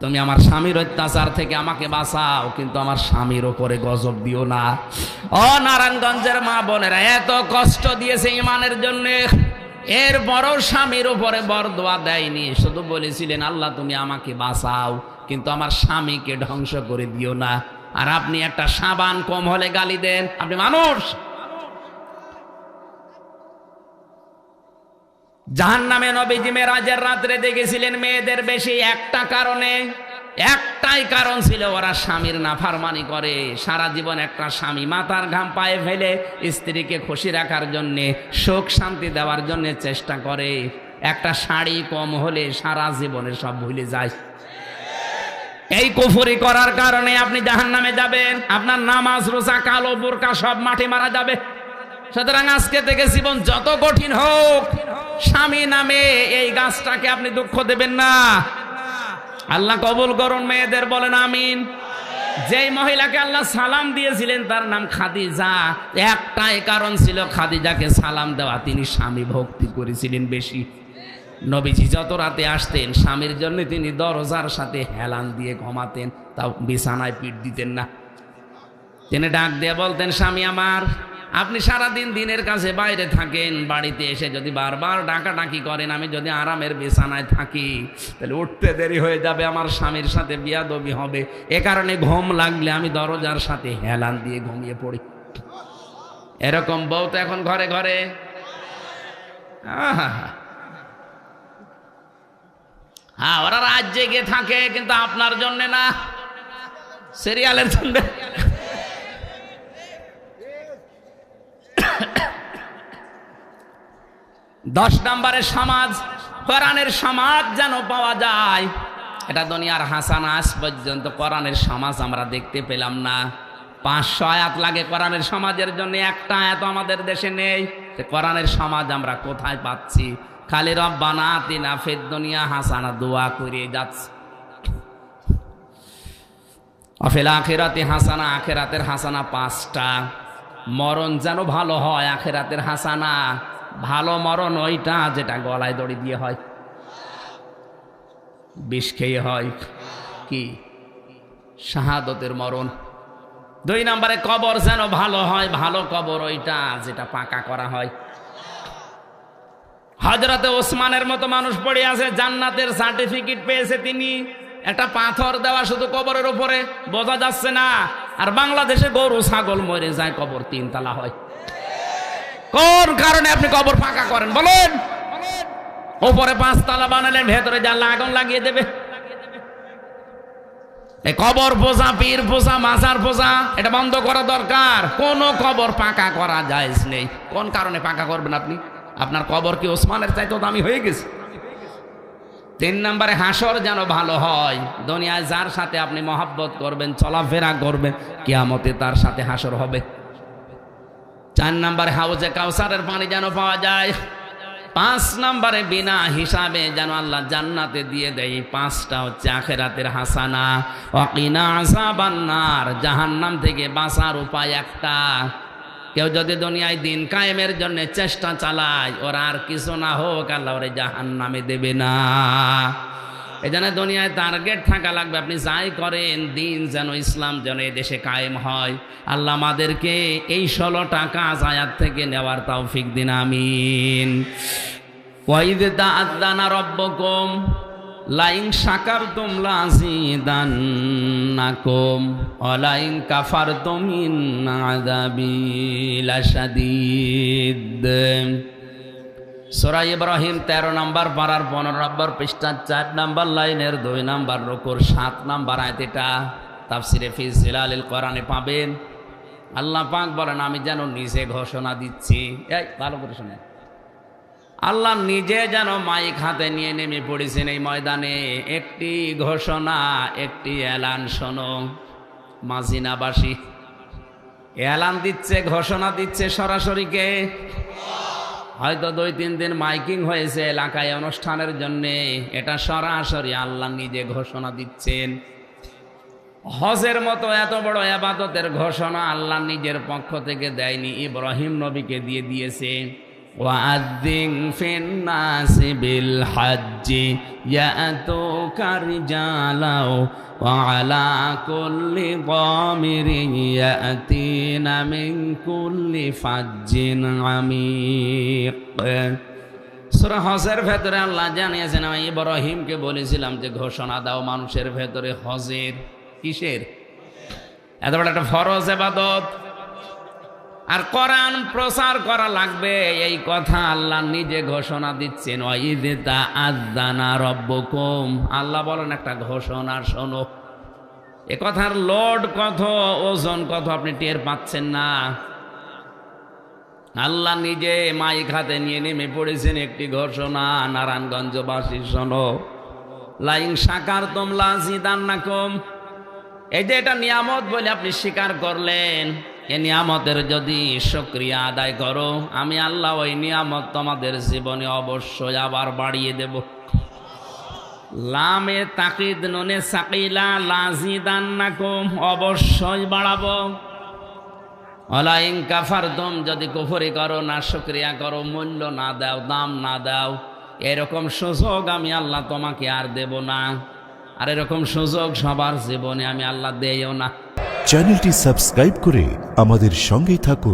A: তুমি আমার স্বামীর অত্যাচার থেকে আমাকে বাঁচাও, কিন্তু আমার স্বামীর ওপরে গজব দিও না। ও নারায়ণগঞ্জের মা বোনেরা, এত কষ্ট দিয়েছে ইমানের জন্য, এরপরও স্বামীর উপরে বরদোয়া দেয়নি, শুধু বলেছিলেন আল্লাহ তুমি আমাকে বাঁচাও, কিন্তু আমার স্বামীকে ধ্বংস করে দিও না। আর আপনি একটা সাবান কম হলে গালি দেন, আপনি মানুষ? জাহান্নামে নবীজি মেরাজের রাত্রে দেখেছিলেন মেয়েদের বেশি একটা কারণে, একটাই কারণ ছিল, ওরা স্বামীর নাফরমানি করে। সারা জীবন একটা স্বামী মাথার ঘাম পায়ে ফেলে স্ত্রীকে খুশি রাখার জন্য, সুখ শান্তি দেওয়ার জন্য চেষ্টা করে। একটা শাড়ি কম হলে সারা জীবনে সব ভুলে যায়। এই কুফরি করার কারণে আপনি জাহান্নামে যাবেন, আপনার নামাজ রোজা কালো বোরকা সব মাটি মারা যাবে। সুতরাং আজকে থেকে জীবন যত কঠিন হোক, স্বামী নামে এই গাছটাকে আপনি দুঃখ দেবেন না। আল্লাহ কবুল করুন, মেয়েদের বলেন আমিন। যেই মহিলাকে আল্লাহ সালাম দিয়েছিলেন তার নাম খাদিজা, একটাই কারণ ছিল খাদিজাকে সালাম দেওয়া, তিনি স্বামী ভক্তি করেছিলেন বেশি। নবীজি যত রাতে আসতেন স্বামীর জন্য তিনি দরজার সাথে হেলান দিয়ে ঘুমাতেন, তাও বিছানায় পিঠ দিতেন না। তিনি ডাক দিয়ে বলতেন, স্বামী আমার, আপনি সারাদিন দিনের কাছে বাইরে থাকেন, বাড়িতে এসে যদি বারবার ডাকাডাকি করেন, আমি যদি আরামের বিছানায় থাকি তাহলে উঠতে দেরি হয়ে যাবে, আমার স্বামীর সাথে বিয়াদবি হবে। এ কারণে ঘুম লাগলে আমি দরজার সাথে হেলান দিয়ে ঘুমিয়ে পড়ি। এরকম বউ তো এখন ঘরে ঘরে। হ্যাঁ, ওরা রাত জেগে থাকে, কিন্তু আপনার জন্য না, সিরিয়ালের জন্য। 10 নম্বরের সমাজ, কোরআনের সমাজ যেন পাওয়া যায়। এটা দুনিয়ার হাসানা, আজ পর্যন্ত কোরআনের সমাজ আমরা দেখতে পেলাম না। 500 আয়াত লাগে কোরআনের সমাজের জন্য, একটা আয়াত আমাদের দেশে নেই। কোরআনের সমাজ আমরা কোথায় পাচ্ছি? খালি রব্বানা আতিনা ফিদ দুনিয়া হাসানা দোয়া করে যাচ্ছে। অফিল আখিরাতি হাসানা, আখিরাতের হাসানা 5টা। মরণ যেন ভালো হয়, আখিরাতের হাসানা। ভালো মরণ ওইটা যেটা গলায় দড়ি দিয়ে হয়, বিষ খেয়ে হয়, কি শাহাদতের মরণ। 2 নম্বরে কবর যেন ভালো হয়, ভালো কবর ওইটা যেটা পাকা করা হয়। হযরতে ওসমানের মতো মানুষ পড়ে আছে, জান্নাতের সার্টিফিকেট পেয়েছে তিনি। একটা পাথর দেওয়া শুধু কবরের উপরে, বোঝা যাচ্ছে না। আর বাংলাদেশে গরু ছাগল মরে যায়, কবর 3 তলা হয়। কোন কারণে আপনি কবর ফাঁকা করেন বলেন? উপরে 5 তলা বানালেন, ভেতরে জানলা আগুন লাগিয়ে দেবে। এই কবর পূজা, পীর পূজা, মাজার পূজা, এটা বন্ধ করা দরকার। কোন কবর পাকা করা জায়েজ নেই। কোন কারণে পাকা করবেন আপনি? আপনার কবর কি ওসমানের চাইতেও দামি হয়ে গেছে? 3 নম্বরে হাসর যেন ভালো হয়। দুনিয়ায় যার সাথে আপনি মহব্বত করবেন, চলাফেরা করবেন, কিয়ামতে তার সাথে হাসর হবে। 4 নম্বরে হাউজে কাউসারের পানি যেন পাওয়া যায়। 5 নম্বরে বিনা হিসাবে যেন আল্লাহ জান্নাতে দিয়ে দেয়। 5টা হচ্ছে আখিরাতের হাসানা। ওয়াকিনা আযাবান নার, জাহান্নাম থেকে বাঁচার উপায় একটা। কেউ যদি দুনিয়ায় দিন কায়েমের জন্য চেষ্টা চালায়, ওর আর কিছু না হোক, আল্লাহ ওরে জাহান্নামে দেবে না। এই জন্য দুনিয়ায় টার্গেট থাকা লাগবে, আপনি যাই করেন দিন যেন, ইসলাম যেন এই দেশে কায়েম হয়। আল্লাহ আমাদেরকে এই 16টা কাজ আয়াত থেকে নেওয়ার তৌফিক দিন, আমিন। ওয়াইদ তাআযানা রাব্বুকুম লাইন শাকারতুম লাযিদান্নাকুম ওয়া লাইন কাফারতুম ইন্না আযাবি লাশাদীদ। সূরা ইব্রাহিম 13 নম্বর পারার 15 নম্বর পৃষ্ঠা 4 নম্বর লাইনের 2 নম্বর রুকুর 7 নম্বর আয়াত। এটা তাফসিরে ফি জিলালিল কোরআনে পাবেন। আল্লাহ পাক বলেন, আমি যেন নিজে ঘোষণা দিচ্ছি। এই ভালো করে শুনেন, আল্লাহ নিজে যেন মাইক হাতে নিয়ে নেমে পড়েছেন এই ময়দানে। একটি ঘোষণা, একটি এলান শোনো মাজিনাবাসী। এলান দিচ্ছে, ঘোষণা দিচ্ছে সরাসরি কে? হয়তো 2-3 দিন মাইকিং হয়েছে এলাকায় অনুষ্ঠানের জন্য, এটা সরাসরি আল্লাহ নিজে ঘোষণা দিচ্ছেন। হজের মতো এত বড় ইবাদতের ঘোষণা আল্লাহ নিজের পক্ষ থেকে দেয়নি, ইব্রাহিম নবীকে দিয়ে দিয়েছে। ওয়াআযিন ফিন-নাসি বিল-হাজ্জি ইয়াতুকা রিজালাও ওয়া আলা কুল্লি দামিরিন ইয়াতিনা মিন কুল্লি ফাজ্জিন আমিক। সূরা হজের ভেতরে আল্লাহ জানিয়েছেন, আমি ইব্রাহিমকে বলেছিলাম যে ঘোষণা দাও মানুষের ভেতরে হজের। কিসের? এত বড় একটা ফরজ ইবাদত, আর কোরআন প্রচার করা লাগবে, এই কথা আল্লাহ নিজে ঘোষণা দিচ্ছেন। ওয়াইদ তাআযানা রাব্বুকুম, আল্লাহ বলেন একটা ঘোষণা শোনো। এ কথার লোড কত, ওজন কত আপনি টের পাচ্ছেন না। আল্লাহ নিজে মাইক হাতে নিয়ে নেমে পড়েছেন একটি ঘোষণা। নারায়ণগঞ্জবাসী শোনো, লাইন শাকারতুম লাযিদান্নাকুম। এই যে এটা নিয়ামত বলে আপনি স্বীকার করলেন, এ নিয়ামতের যদি শুকরিয়া আদায় করো, আমি আল্লাহ ওই নিয়ামত তোমাদের জীবনে অবশ্যই আবার বাড়িয়ে দেব। লামে তাকিদ নুনে সাকিলা লাযিদান্নাকুম, অবশ্যই বাড়াবো। ওয়ালাইন কাফারতুম, যদি কুফরি করো, না শুকরিয়া করো, মূল্য না দাও, দাম না দাও, এরকম সুযোগ আমি আল্লাহ তোমাকে আর দেব না। আর এরকম সুযোগ সবার জীবনে আমি আল্লাহ দেইও না।
B: চ্যানেলটি সাবস্ক্রাইব করে আমাদের সঙ্গেই থাকুন।